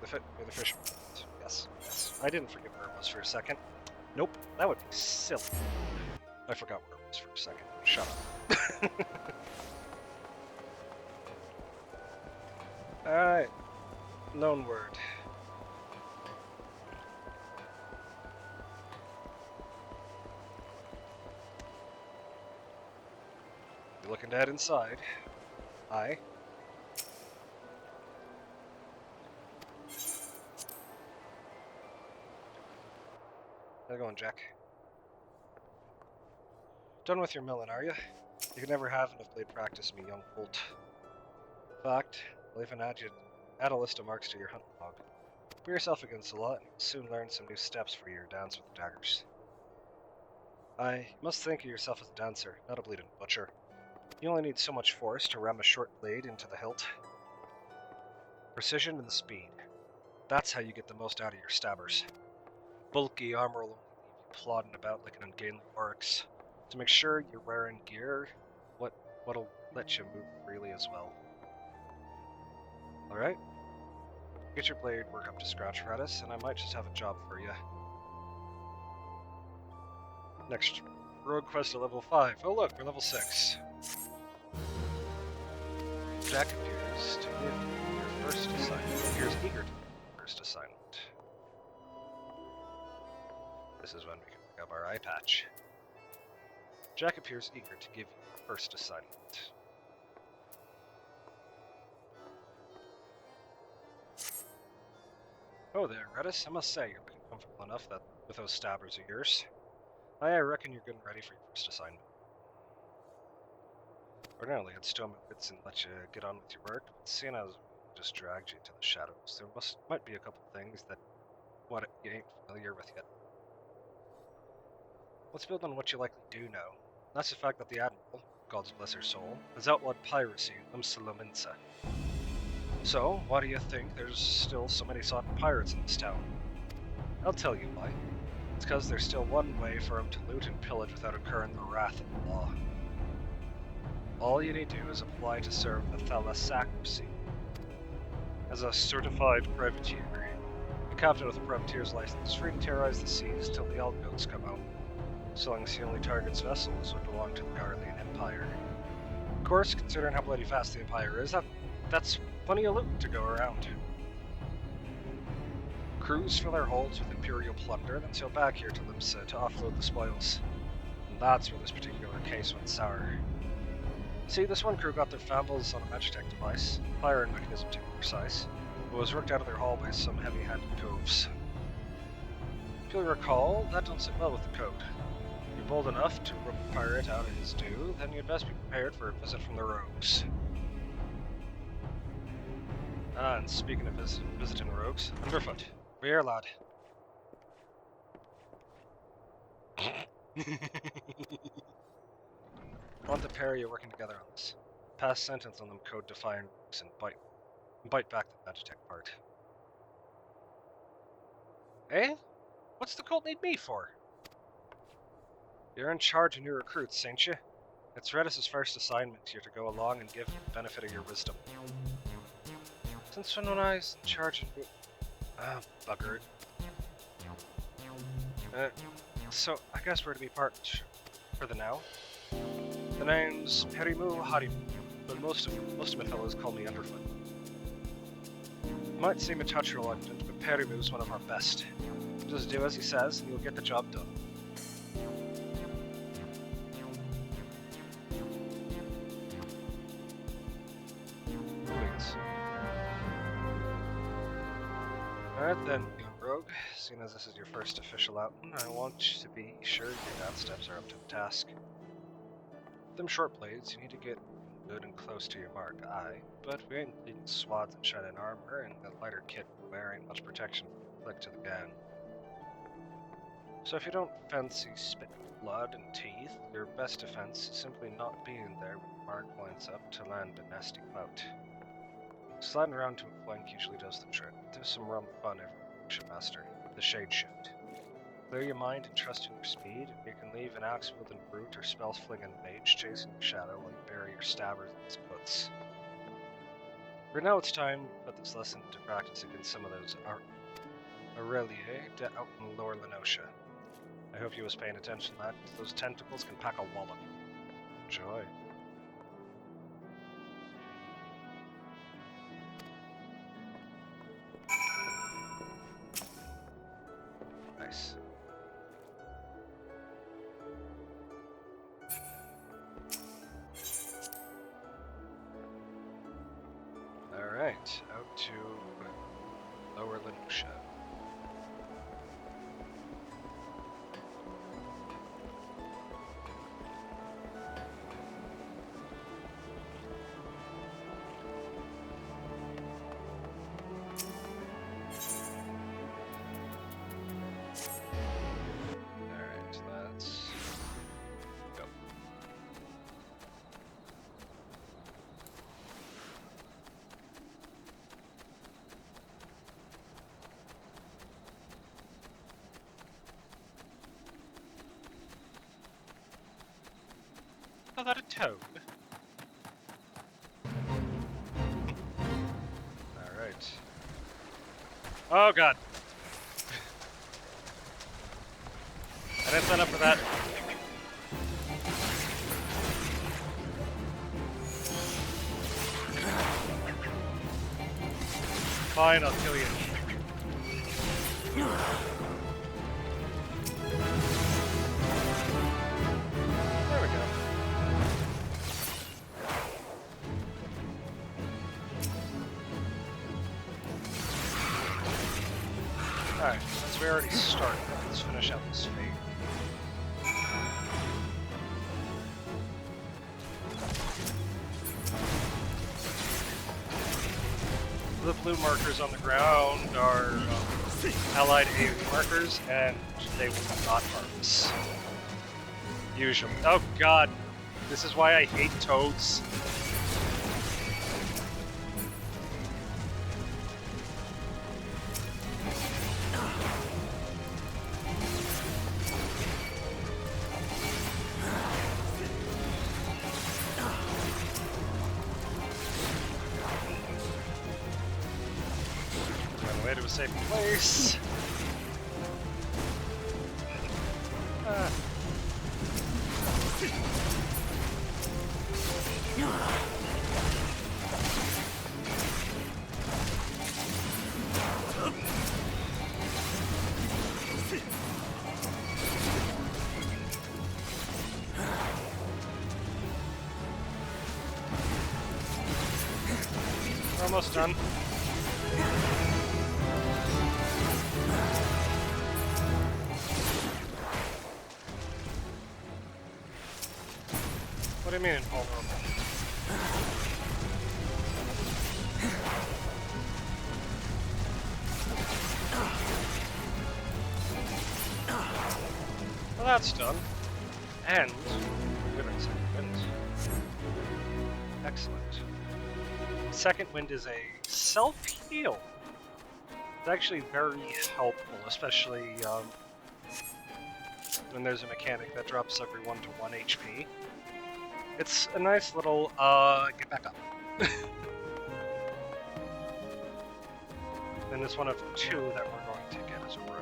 The fish. Yes, yes. I didn't forget where it was for a second. Nope, that would be silly. I forgot where it was for a second. Shut up. Alright. Known word. You're looking to head inside. Aye. How's it going, Jack? Done with your milling, are you? You can never have enough blade practice, me young colt. In fact, I'll even add a list of marks to your hunt log. Put yourself against the lot, and you'll soon learn some new steps for your dance with the daggers. You must think of yourself as a dancer, not a bleeding butcher. You only need so much force to ram a short blade into the hilt. Precision and the speed. That's how you get the most out of your stabbers. Bulky armor will only leave you plodding about like an ungainly oryx. To make sure you're wearing gear, what'll let you move freely as well. Alright? Get your blade work up to scratch, Redis, and I might just have a job for you. Next, rogue quest at level 5. Oh look, we're level 6. Jack appears to give your first assignment. Appears eager to give your first assignment. This is when we can pick up our eye patch. Jack appears eager to give you your first assignment. Oh there, Redis. I must say, you're looking comfortable enough that with those stabbers of yours. I reckon you're good and ready for your first assignment. Ordinarily, I'd stow my wits and let you get on with your work, but seeing as I just dragged you into the shadows, there might be a couple things that you ain't familiar with yet. Let's build on what you likely do know. That's the fact that the Admiral, God bless her soul, has outlawed piracy in Limsa. So, why do you think there's still so many sought pirates in this town? I'll tell you why. It's because there's still one way for them to loot and pillage without incurring the wrath of the law. All you need to do is apply to serve the thalassocracy. As a certified privateer, the captain with a privateer's license is free to terrorize the seas till the Elgoats come home. So long as he only targets vessels which belong to the Garlean Empire. Of course, considering how bloody fast the Empire is, that's plenty of loot to go around. Crews fill their holds with Imperial plunder, then sail back here to Limsa to offload the spoils. And that's where this particular case went sour. See, this one crew got their fambils on a Magitech device, firing mechanism to be precise, but was worked out of their hull by some heavy-handed coves. If you'll recall, that don't sit well with the code. If you're bold enough to rope a pirate out of his due, then you'd best be prepared for a visit from the rogues. And speaking of visiting rogues, Underfoot, over here, lad. I want the pair of you working together on this. Pass sentence on them code-defying rogues and bite back the Magitech part. Eh? What's the cult need me for? You're in charge of new recruits, ain't you? It's Redis's first assignment here to go along and give him the benefit of your wisdom. Since when I was in charge of... bugger it. So, I guess we're to be partners for the now. The name's Perimu Harimu, but most of my fellows call me Underfoot. Might seem a touch reluctant, but Perimu's one of our best. Just do as he says, and you'll get the job done. Alright then, young rogue. Seeing as this is your first official outing, I want you to be sure your dance steps are up to the task. With them short blades, you need to get good and close to your mark, aye, but we ain't needing swads and shining armor, and the lighter kit wearing much protection from flick to the gan. So if you don't fancy spitting blood and teeth, your best defense is simply not being there when the mark winds up to land a nasty clout. Sliding around to a flank usually does the trick. There's some rum fun every master. The shade shift. Clear your mind and trust in your speed. You can leave an axe-wielding brute or spell-flinging mage chasing your shadow while you bury your stabbers in its butts. For now it's time to put this lesson into practice against some of those Aurelie out in Lower Lenosha. I hope you was paying attention, lad. Those tentacles can pack a wallop. Enjoy. Nice. Alright, out to Lower Lenosha. Oh, that a toad? Alright. Oh god. I didn't sign up for that. Fine, I'll kill you. There we go. Alright, since we already started, let's finish out this fate. The blue markers on the ground are allied AoE markers, and they will not harm us. Usually. Oh god, this is why I hate toads. Way to a safe place. We're almost done. What do you mean invulnerable? Well, that's done. And we're gonna second wind. Excellent. Second wind is a self-heal. It's actually very helpful, especially and there's a mechanic that drops everyone to 1 HP. It's a nice little, get back up. And it's one of 2 that we're going to get as a rogue.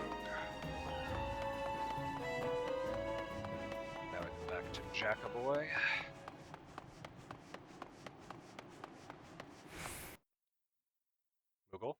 Now we go back to Jackaboy. Google.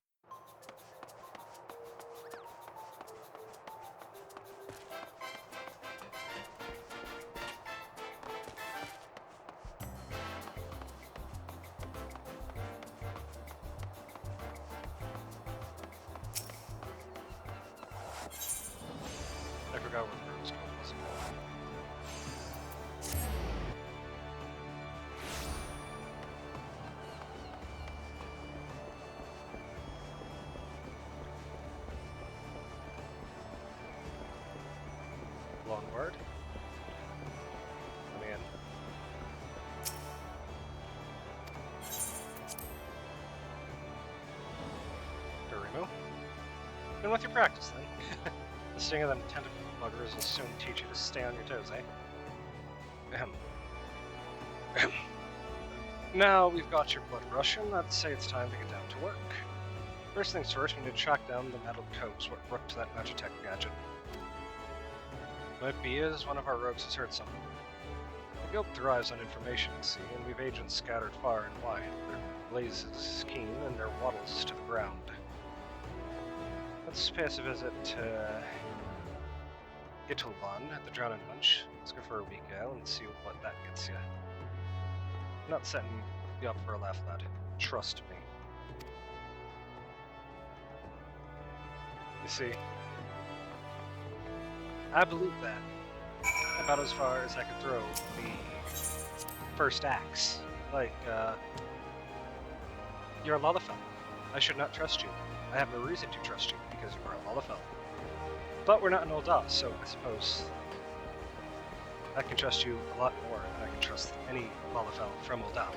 I forgot what the rogue's called was. Longward. Let me in. Dorimu. Been with your practice then. The sting of them tentacle buggers will soon teach you to stay on your toes, eh? Ahem. Now we've got your blood rushing, I'd say it's time to get down to work. First things first, we need to track down the metal coats what broke to that Magitech gadget. Might be as one of our rogues has heard something. The guild thrives on information, you see, and we've agents scattered far and wide, their blazes keen and their wattles to the ground. Let's pay us a visit to Itulban at the Drowning Bunch. Let's go for a week ale and see what that gets you. I'm not setting you up for a laugh, lad. Trust me. You see, I believe that. About as far as I could throw the first axe. Like, you're a Lalafell. I should not trust you. I have no reason to trust you, because you are a Lalafell. But we're not in Ul'dah, so I suppose I can trust you a lot more than I can trust any Lalafell from Ul'dah.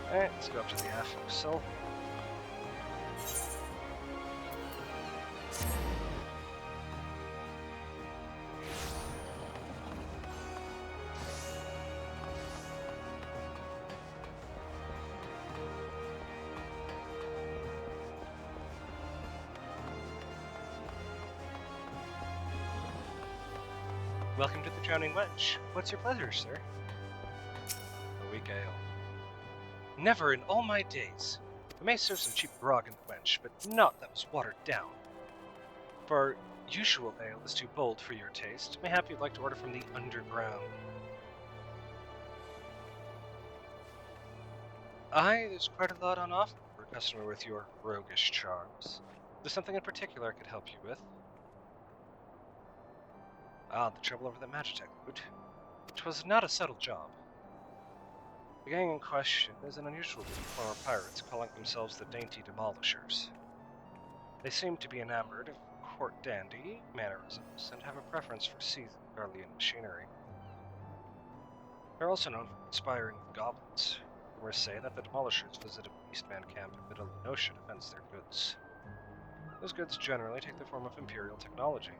Alright, let's go up to the Afo. Welcome to the Drowning Wench. What's your pleasure, sir? A weak ale. Never in all my days. I may serve some cheap grog in the wench, but not that was watered down. For our usual ale is too bold for your taste. Mayhap you'd like to order from the underground. Aye, there's quite a lot on offer for a customer with your roguish charms. There's something in particular I could help you with. Ah, the trouble over the Magitech loot. 'Twas not a subtle job. The gang in question is an unusual group of former pirates calling themselves the Dainty Demolishers. They seem to be enamored of court dandy mannerisms and have a preference for seasoned Garlean machinery. They're also known for conspiring with goblins. Rumors say that the Demolishers visited an Eastman camp in the middle of the ocean to fence their goods. Those goods generally take the form of Imperial technology.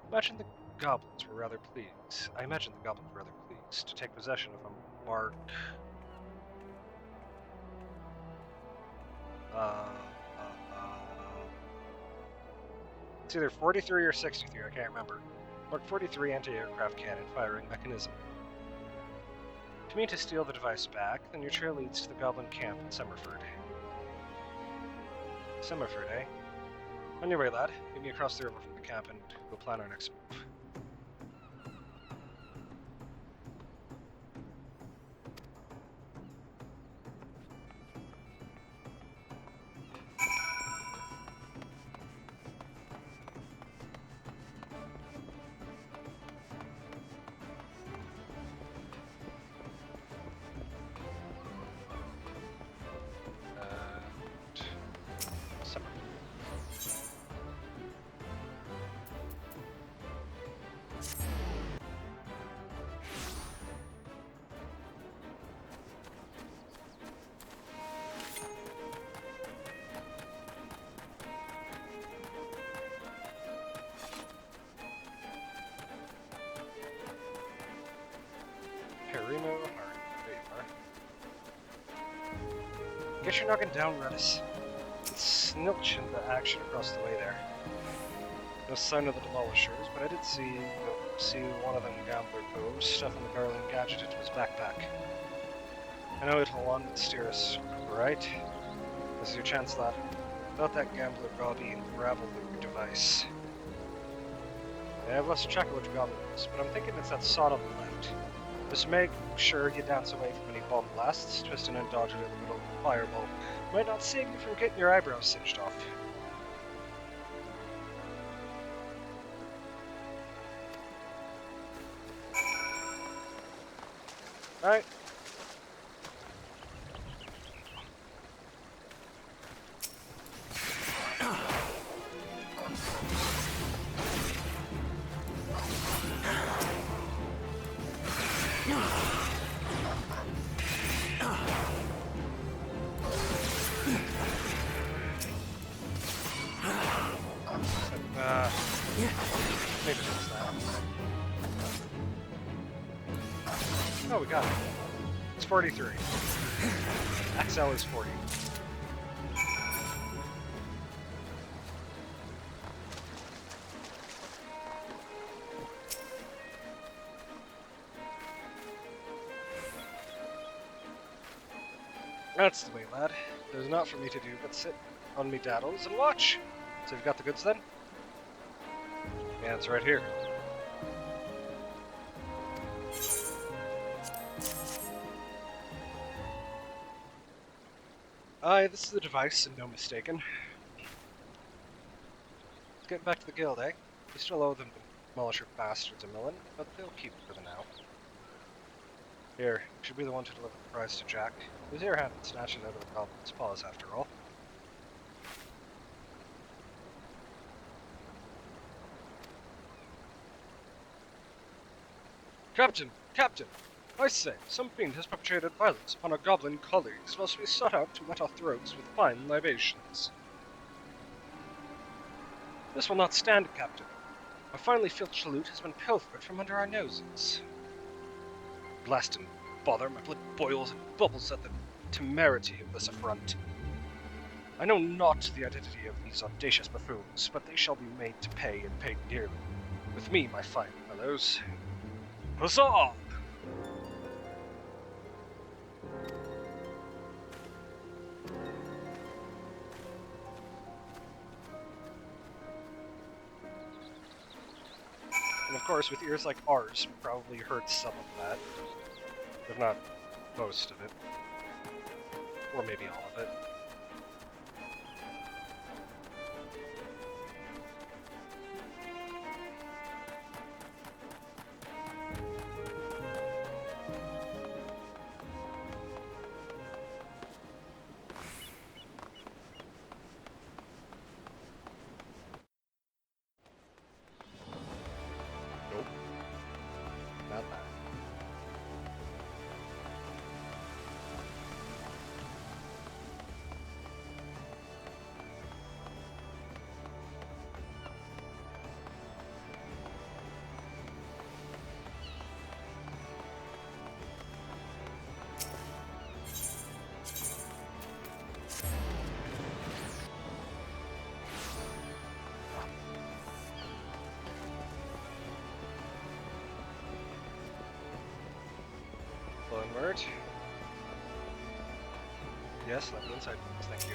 I imagine the goblins were rather pleased to take possession of a mark. It's either 43 or 63, I can't remember. Mark 43 anti-aircraft cannon firing mechanism. If you mean to steal the device back, then your trail leads to the goblin camp in Summerford. Summerford, eh? On your way, lad. Meet me across the river from the camp and we'll plan our next move. Get your noggin down, Redis. Snilch into action across the way there. No sign of the demolishers, but I did see one of them gambler probes stuffing the garland gadget into his backpack. I know it'll want to steer us right. This is your chance, lad. Without that gambler body and gravel with your device. I've lost track of which goblin it is, but I'm thinking it's that sod on the left. Just make sure you dance away from any bomb blasts, twisting and dodging in the middle of a fireball. Might not save you from getting your eyebrows singed off. Alright. Maybe just that. Oh, we got it. It's 43. XL is 40. That's the way, lad. There's naught for me to do but sit on me daddles and watch. So you've got the goods then? Yeah, it's right here. Aye, this is the device, and no mistaken. Let's get back to the guild, eh? We still owe them the demolisher bastards a million, but they'll keep it for the now. Here, you should be the one to deliver the prize to Jack. It was your hand that snatched it out of the goblin's paws, after all. Captain! Captain! I say, some fiend has perpetrated violence upon our goblin colleagues, whilst we sought out to wet our throats with fine libations. This will not stand, Captain. Our finely filched loot has been pilfered from under our noses. Blast and bother, my blood boils and bubbles at the temerity of this affront. I know not the identity of these audacious buffoons, but they shall be made to pay, and pay dearly. With me, my fine fellows. Huzzah! And of course, with ears like ours, we probably heard some of that. If not most of it. Or maybe all of it. Nope. Not that. Flowing word. Yes, level inside, please, thank you.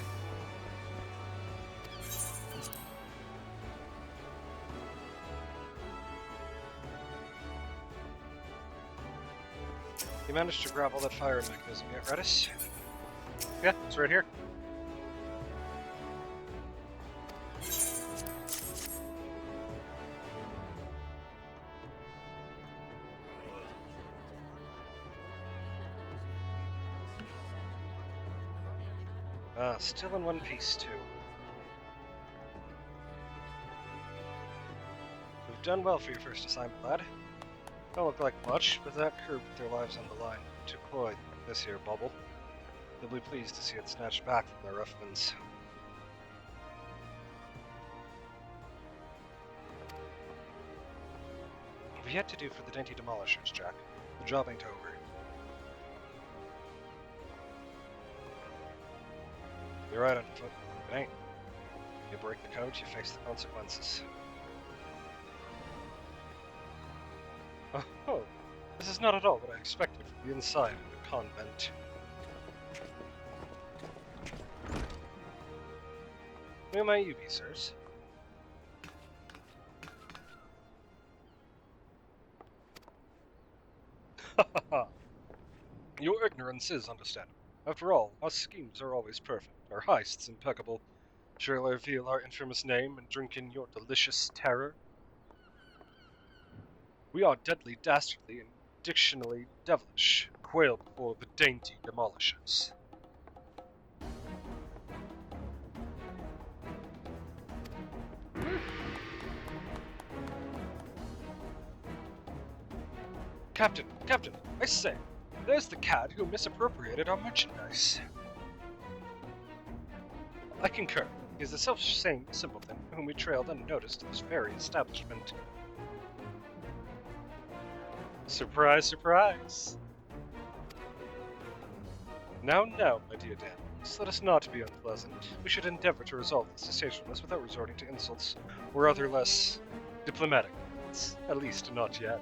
You managed to grab all that fire mechanism yet, Redis? Yeah, it's right here. Still in one piece, too. You've done well for your first assignment, lad. Don't look like much, but that crew put their lives on the line to deploy this here bubble. They'll be pleased to see it snatched back from their ruffians. We've yet to do for the dainty demolishers, Jack. The job ain't over. You're right on foot. It ain't. You break the code, you face the consequences. Oh, this is not at all what I expected from the inside of the convent. Who might you be, sirs? Ha ha ha! Your ignorance is understandable. After all, our schemes are always perfect, our heists impeccable. Shall I reveal our infamous name and drink in your delicious terror? We are deadly dastardly and dictionally devilish, quail before the dainty demolishers. Captain, I say, there's the cad who misappropriated our merchandise. I concur. He is the self-same simpleton whom we trailed unnoticed to this very establishment. Surprise, surprise! Now, my dear Daniels, let us not be unpleasant. We should endeavor to resolve this distastefulness without resorting to insults or other less diplomatic methods. At least, not yet.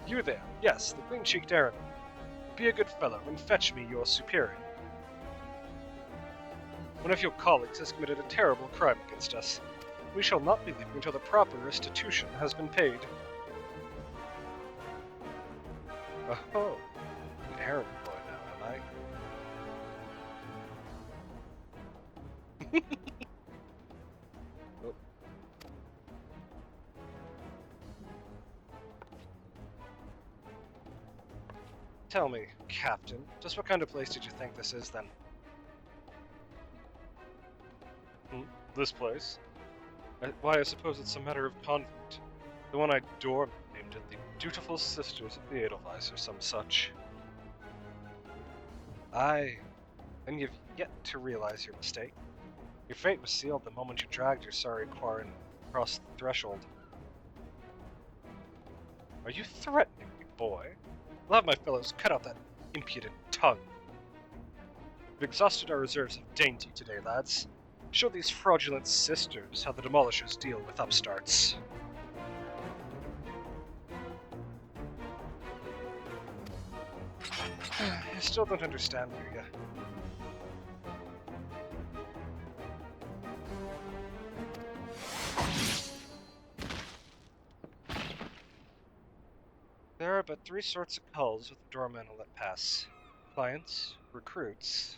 You there, yes, the clean-cheeked Aaron. Be a good fellow and fetch me your superior. One of your colleagues has committed a terrible crime against us. We shall not be leaving until the proper restitution has been paid. Oh, an errand boy now, am I? Oh. Tell me, Captain, just what kind of place did you think this is, then? This place? Why, I suppose it's a matter of convent. The one I adore named it the Dutiful Sisters of the Edelweiss or some such. Aye, and you've yet to realize your mistake. Your fate was sealed the moment you dragged your sorry quarren across the threshold. Are you threatening me, boy? I'll have my fellows cut out that impudent tongue. We've exhausted our reserves of dainty today, lads. Show these fraudulent sisters how the demolishers deal with upstarts. I still don't understand, do ya? There are but three sorts of culls with the doorman will let pass. Clients, recruits.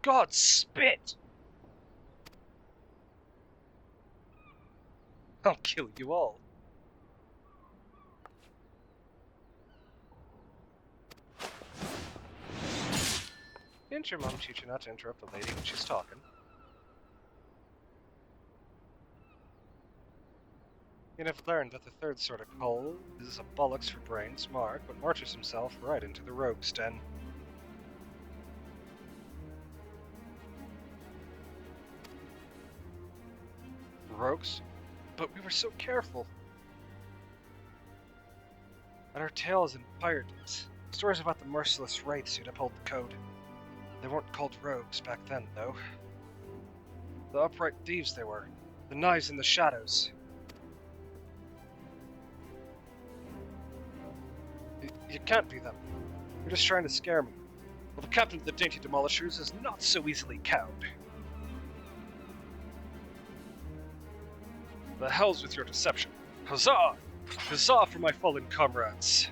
God spit! I'll kill you all. Didn't your mom teach you not to interrupt a lady when she's talking? You'd have learned that the third sort of cull is a bollocks for brains mark, but marches himself right into the rogue's den. Rogues? But we were so careful. And our tales in pirate days. Stories about the merciless rights who'd uphold the code. They weren't called rogues back then, though. The upright thieves they were. The knives in the shadows. You can't be them. You're just trying to scare me. Well, the captain of the dainty demolishers is not so easily cowed. The hell's with your deception. Huzzah! Huzzah for my fallen comrades!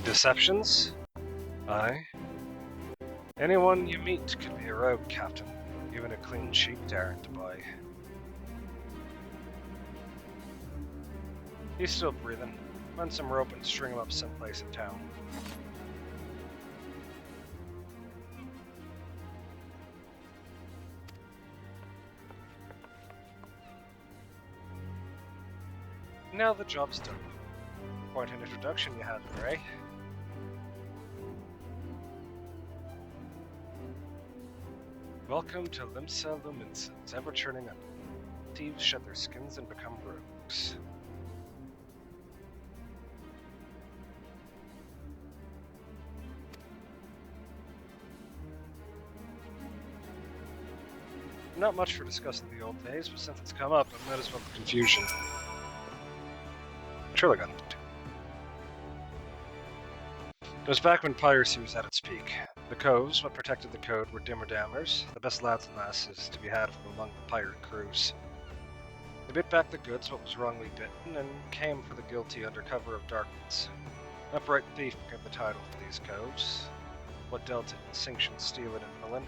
Deceptions? Aye. Anyone you meet could be a rogue, Captain. Even a clean-cheeked errand boy. He's still breathing. Find some rope and string him up someplace in town. Now the job's done. Quite an introduction you had there, eh? Welcome to Limsa Luminsa's ever-churning up. Thieves shed their skins and become rogues. Not much for discussing the old days, but since it's come up, I might as well confusion. Trilogon. It was back when piracy was at its peak. The coves, what protected the code, were dimmer dammers, the best lads and lasses to be had from among the pirate crews. They bit back the goods, what was wrongly bitten, and came for the guilty under cover of darkness. An upright thief gave the title for these coves. What dealt it in sanctioned steel and villain?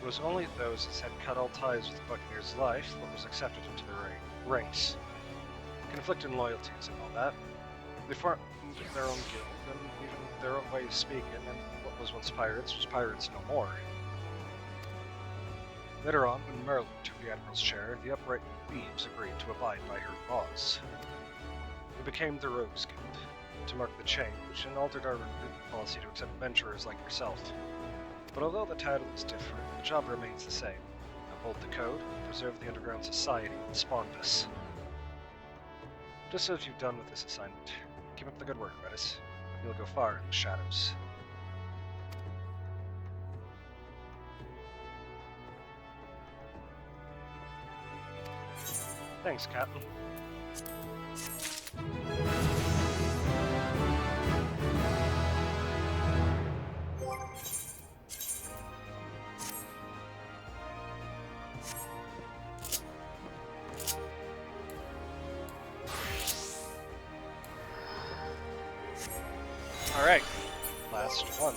It was only those that had cut all ties with the Buccaneer's life that was accepted into the ranks. Conflicting loyalties and all that. They formed their own guild, and even their own way of speaking, and what was once pirates was pirates no more. Later on, when Merlin took the Admiral's chair, the upright thieves agreed to abide by her laws. It became the Rogues Guild, to mark the change, and altered our recruitment policy to accept adventurers like yourself. But although the title is different, the job remains the same. Uphold the code, and preserve the underground society that spawned us. Just as you've done with this assignment, keep up the good work, Redis. You'll go far in the shadows. Thanks, Captain. Alright, last one.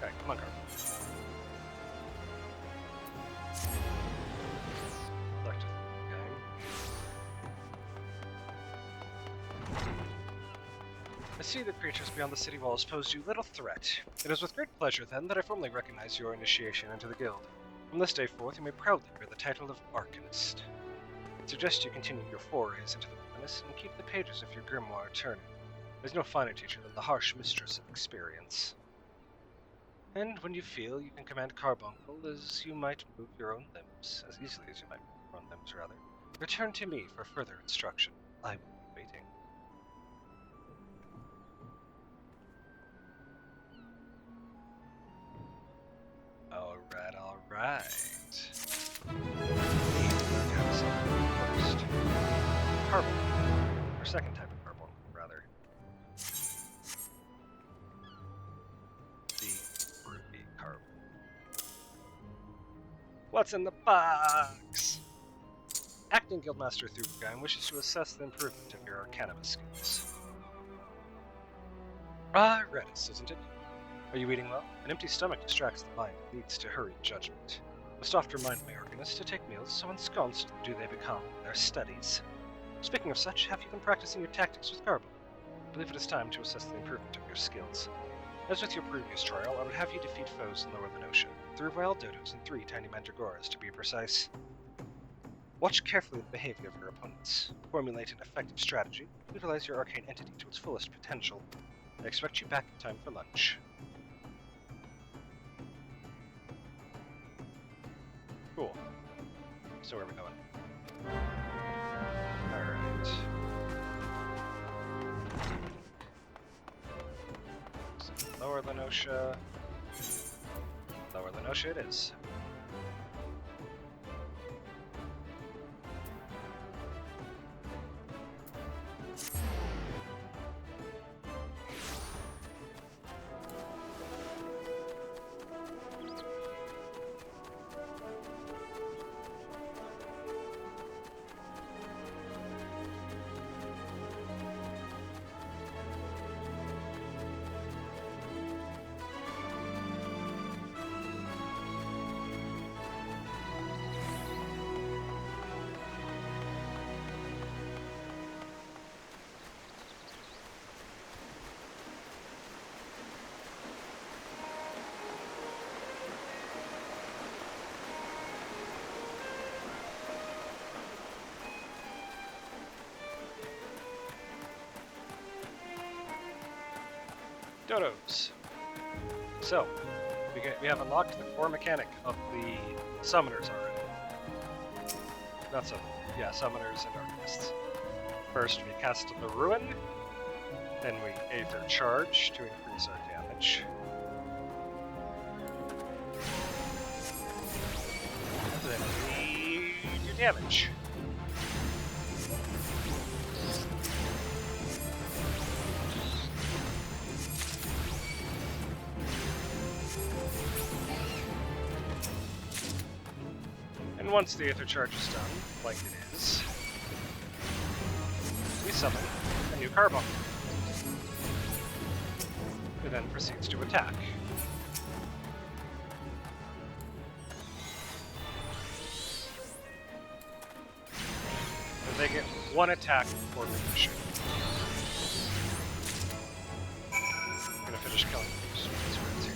Okay, come on, Carl. Select a game. I see that creatures beyond the city walls pose you little threat. It is with great pleasure, then, that I formally recognize your initiation into the guild. From this day forth, you may proudly bear the title of Arcanist. I suggest you continue your forays into the wilderness and keep the pages of your grimoire turning. There's no finer teacher than the harsh mistress of experience. And when you feel you can command Carbuncle as you might move your own limbs, as easily as you might move your own limbs, rather, return to me for further instruction. I will be waiting. Alright. First. Carbuncle. Or second type of Carbuncle, rather. The Ruby Carbuncle. What's in the box? Acting Guildmaster Thugain wishes to assess the improvement of your Arcanum skills. Redis, isn't it? Are you eating well? An empty stomach distracts the mind and leads to hurried judgment. Must oft remind my organist to take meals, so ensconced do they become in their studies. Speaking of such, have you been practicing your tactics with Garbo? I believe it is time to assess the improvement of your skills. As with your previous trial, I would have you defeat foes in Lower Lenosha, 3 wild dodos and 3 tiny mandragoras to be precise. Watch carefully the behavior of your opponents. Formulate an effective strategy. Utilize your arcane entity to its fullest potential. I expect you back in time for lunch. Cool. So where are we going? Alright. So Lower Lenosha. Lower Lenosha it is. Dodos. So, we have unlocked the core mechanic of the summoners already. Not summoners. Yeah, summoners and arcanists. First, we cast the Ruin, then we Aether Charge to increase our damage. And then we do damage. And once the Aether Charge is done, like it is, we summon a new Carbon, who then proceeds to attack. And they get one attack before finishing. I'm gonna finish killing these words here.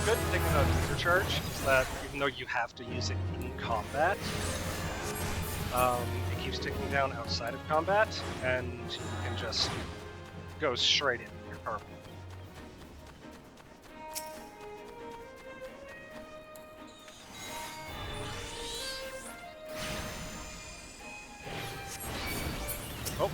Good thing about Aether Charge is that even though you have to use it in combat, it keeps ticking down outside of combat, and you can just go straight in with your carbon. Oh.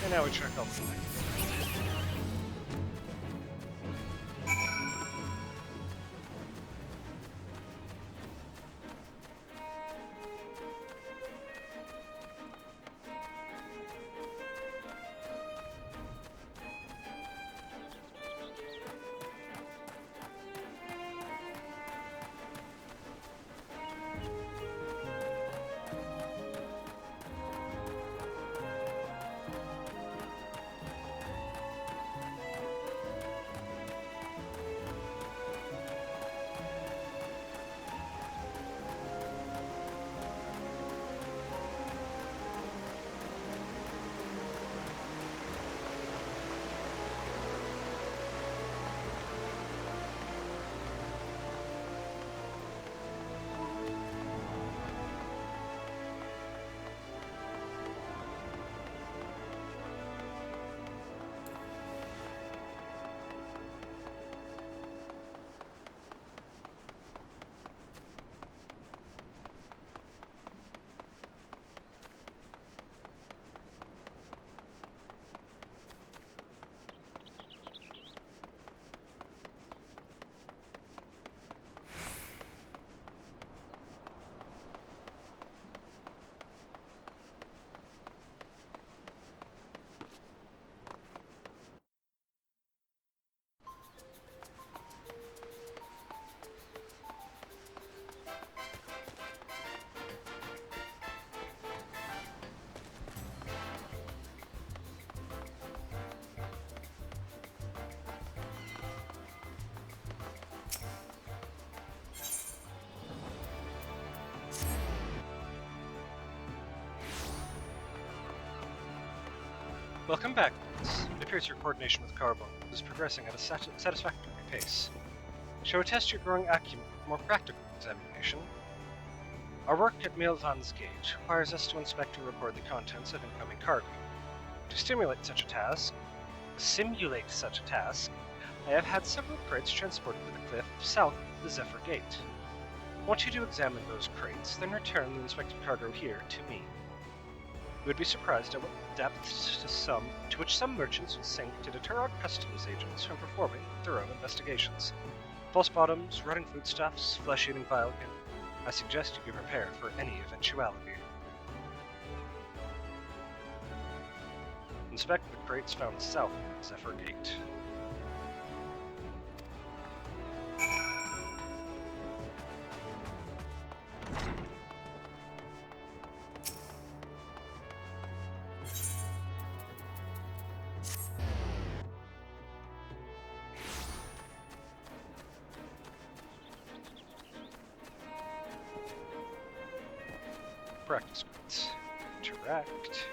And now we check out the thing. Welcome back, Limsa. It appears your coordination with Carbon is progressing at a satisfactory pace. Shall we test your growing acumen with more practical examination? Our work at Milvan's Gate requires us to inspect and record the contents of incoming cargo. To simulate such a task, I have had several crates transported to the cliff south of the Zephyr Gate. I want you to examine those crates, then return the inspected cargo here to me. You would be surprised at what depths to which some merchants will sink to deter our customs agents from performing thorough investigations. False bottoms, rotting foodstuffs, flesh-eating vilekin. I suggest you be prepared for any eventuality. Inspect the crates found south of the Zephyr Gate. practice grids. Interact.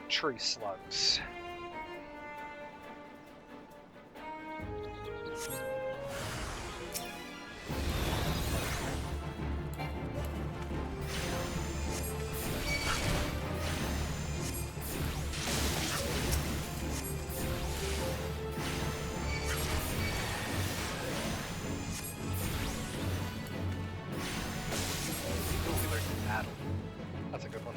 Tree slugs. Battle. That's a good one.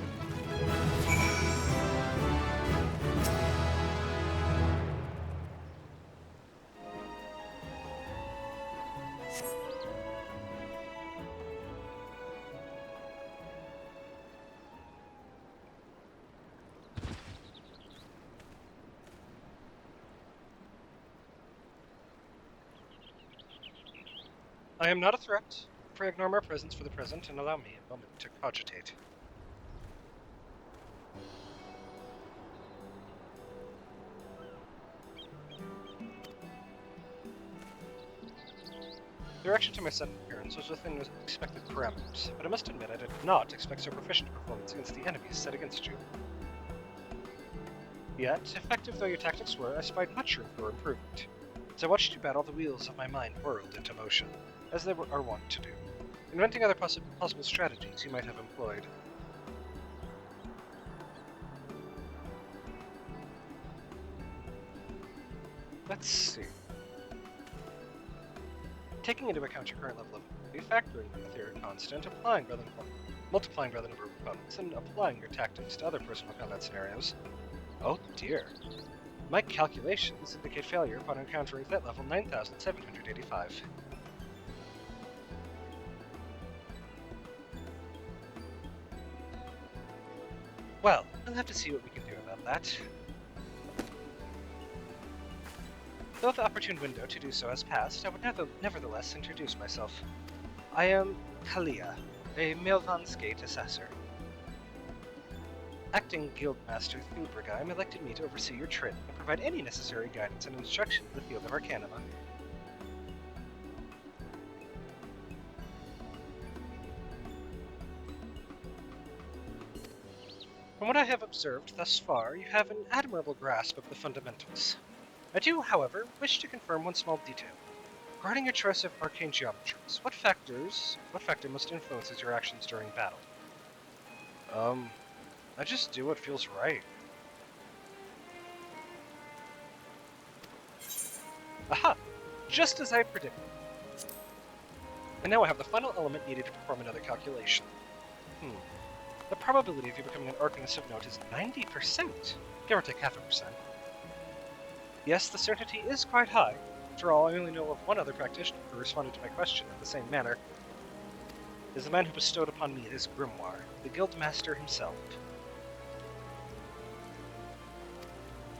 I am not a threat. Pray ignore my presence for the present and allow me a moment to cogitate. The reaction to my sudden appearance was within expected parameters, but I must admit I did not expect so proficient performance against the enemies set against you. Yet, effective though your tactics were, I spied much room for improvement. As I watched you battle, the wheels of my mind whirled into motion, as they are wont to do, inventing other possible strategies you might have employed. Let's see. Taking into account your current level of ability, factoring in the theory constant, multiplying by the number of opponents, and applying your tactics to other personal combat scenarios. Oh dear. My calculations indicate failure upon encountering threat level 9785. Well, we'll have to see what we can do about that. Though the opportune window to do so has passed, I would nevertheless introduce myself. I am Kalia, a Milvanskate assessor. Acting Guildmaster Thubrigheim elected me to oversee your training and provide any necessary guidance and instruction in the field of Arcanima. From what I have observed thus far, you have an admirable grasp of the fundamentals. I do, however, wish to confirm one small detail. Regarding your choice of arcane geometries, what factor most influences your actions during battle? I just do what feels right. Aha! Just as I predicted. And now I have the final element needed to perform another calculation. The probability of you becoming an Arcanist of note is 90%, give or take half a percent. Yes, the certainty is quite high. After all, I only know of one other practitioner who responded to my question in the same manner. It is the man who bestowed upon me this grimoire, the Guildmaster himself.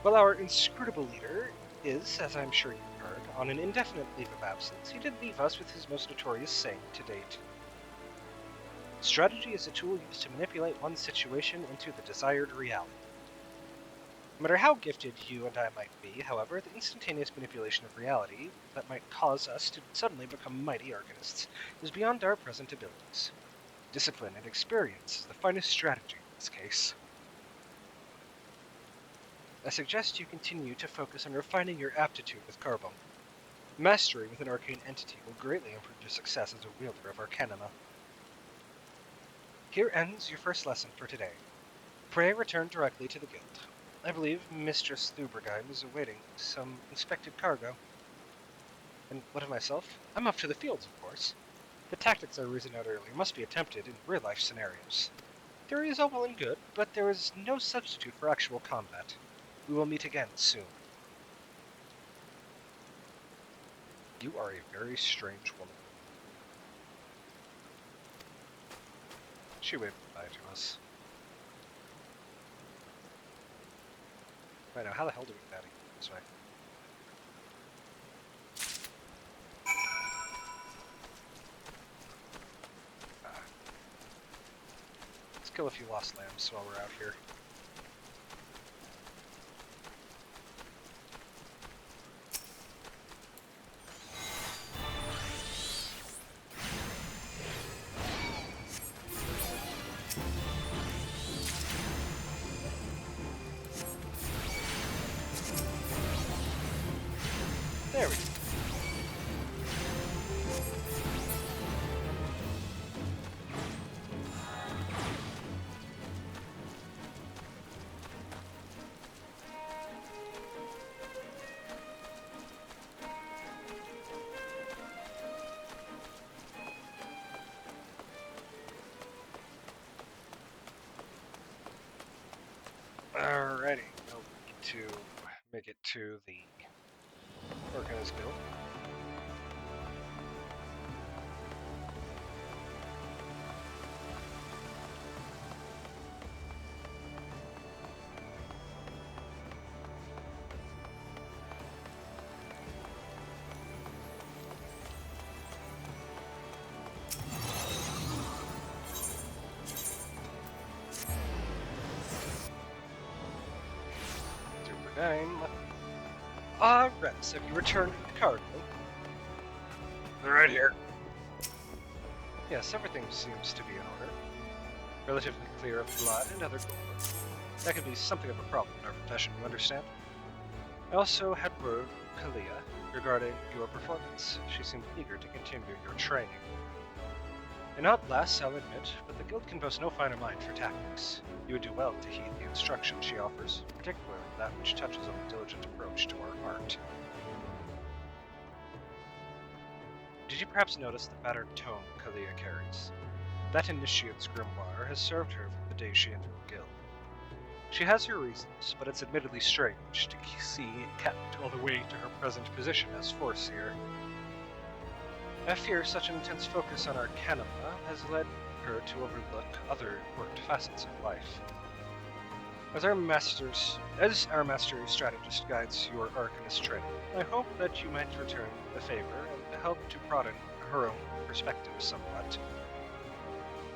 While our inscrutable leader is, as I'm sure you've heard, on an indefinite leave of absence, he did leave us with his most notorious saying to date. Strategy is a tool used to manipulate one's situation into the desired reality. No matter how gifted you and I might be, however, the instantaneous manipulation of reality that might cause us to suddenly become mighty Arcanists is beyond our present abilities. Discipline and experience is the finest strategy in this case. I suggest you continue to focus on refining your aptitude with Carbone. Mastery with an arcane entity will greatly improve your success as a wielder of Arcanima. Here ends your first lesson for today. Pray return directly to the guild. I believe Mistress Thubrigheim is awaiting some inspected cargo. And what of myself? I'm off to the fields, of course. The tactics I reasoned out earlier must be attempted in real-life scenarios. Theory is all well and good, but there is no substitute for actual combat. We will meet again soon. You are a very strange woman. She waved goodbye to us. Right now, how the hell do we get out of here this way? Let's kill a few lost lambs while we're out here. to make it to the Organist Guild. Name. Res, have you returned the cargo? They're right here. Yes, everything seems to be in order. Relatively clear of blood and other gore. That can be something of a problem in our profession, you understand? I also had word from Kalia regarding your performance. She seemed eager to continue your training. And not less, I'll admit, but the guild can boast no finer mind for tactics. You would do well to heed the instruction she offers, particularly that which touches on the diligent approach to our art. Did you perhaps notice the battered tone Kalia carries? That initiate's grimoire has served her from the day she entered the guild. She has her reasons, but it's admittedly strange to see it kept all the way to her present position as Foreseer. I fear such an intense focus on Arcanima has led her to overlook other important facets of life. As our master strategist guides your Arcanist training, I hope that you might return the favor and help to broaden her own perspective somewhat.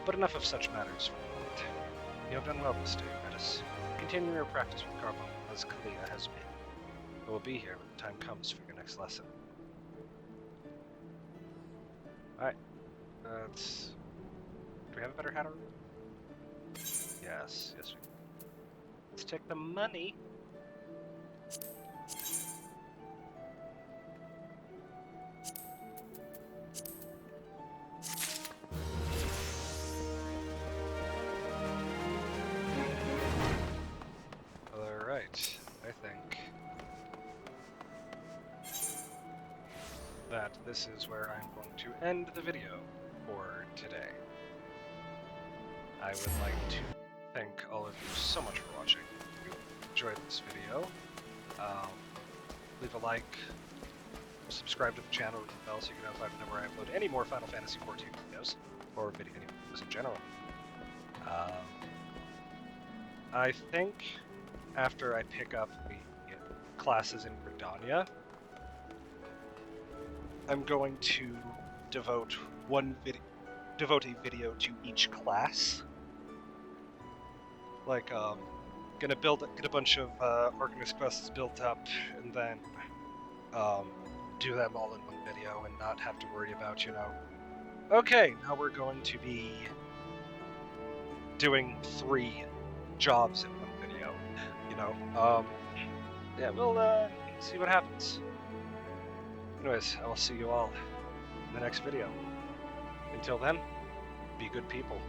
But enough of such matters for the moment. You have done well this day, Metis. Continue your practice with Carbon, as Kalia has been. I will be here when the time comes for your next lesson. Alright. Do we have a better hat already? Yes, we do. Let's take the money. Alright, I think that this is where I'm going to end the video for today. I would like to thank all of you so much for watching. If you enjoyed this video, leave a like, subscribe to the channel with the bell so you can notify whenever I upload any more Final Fantasy XIV videos, or videos in general. I think after I pick up the classes in Gridania, I'm going to devote a video to each class. Like, gonna get a bunch of Organist quests built up, and then do them all in one video and not have to worry about, okay, now we're going to be doing 3 jobs in one video, yeah, we'll see what happens. Anyways, I will see you all in the next video. Until then, be good people.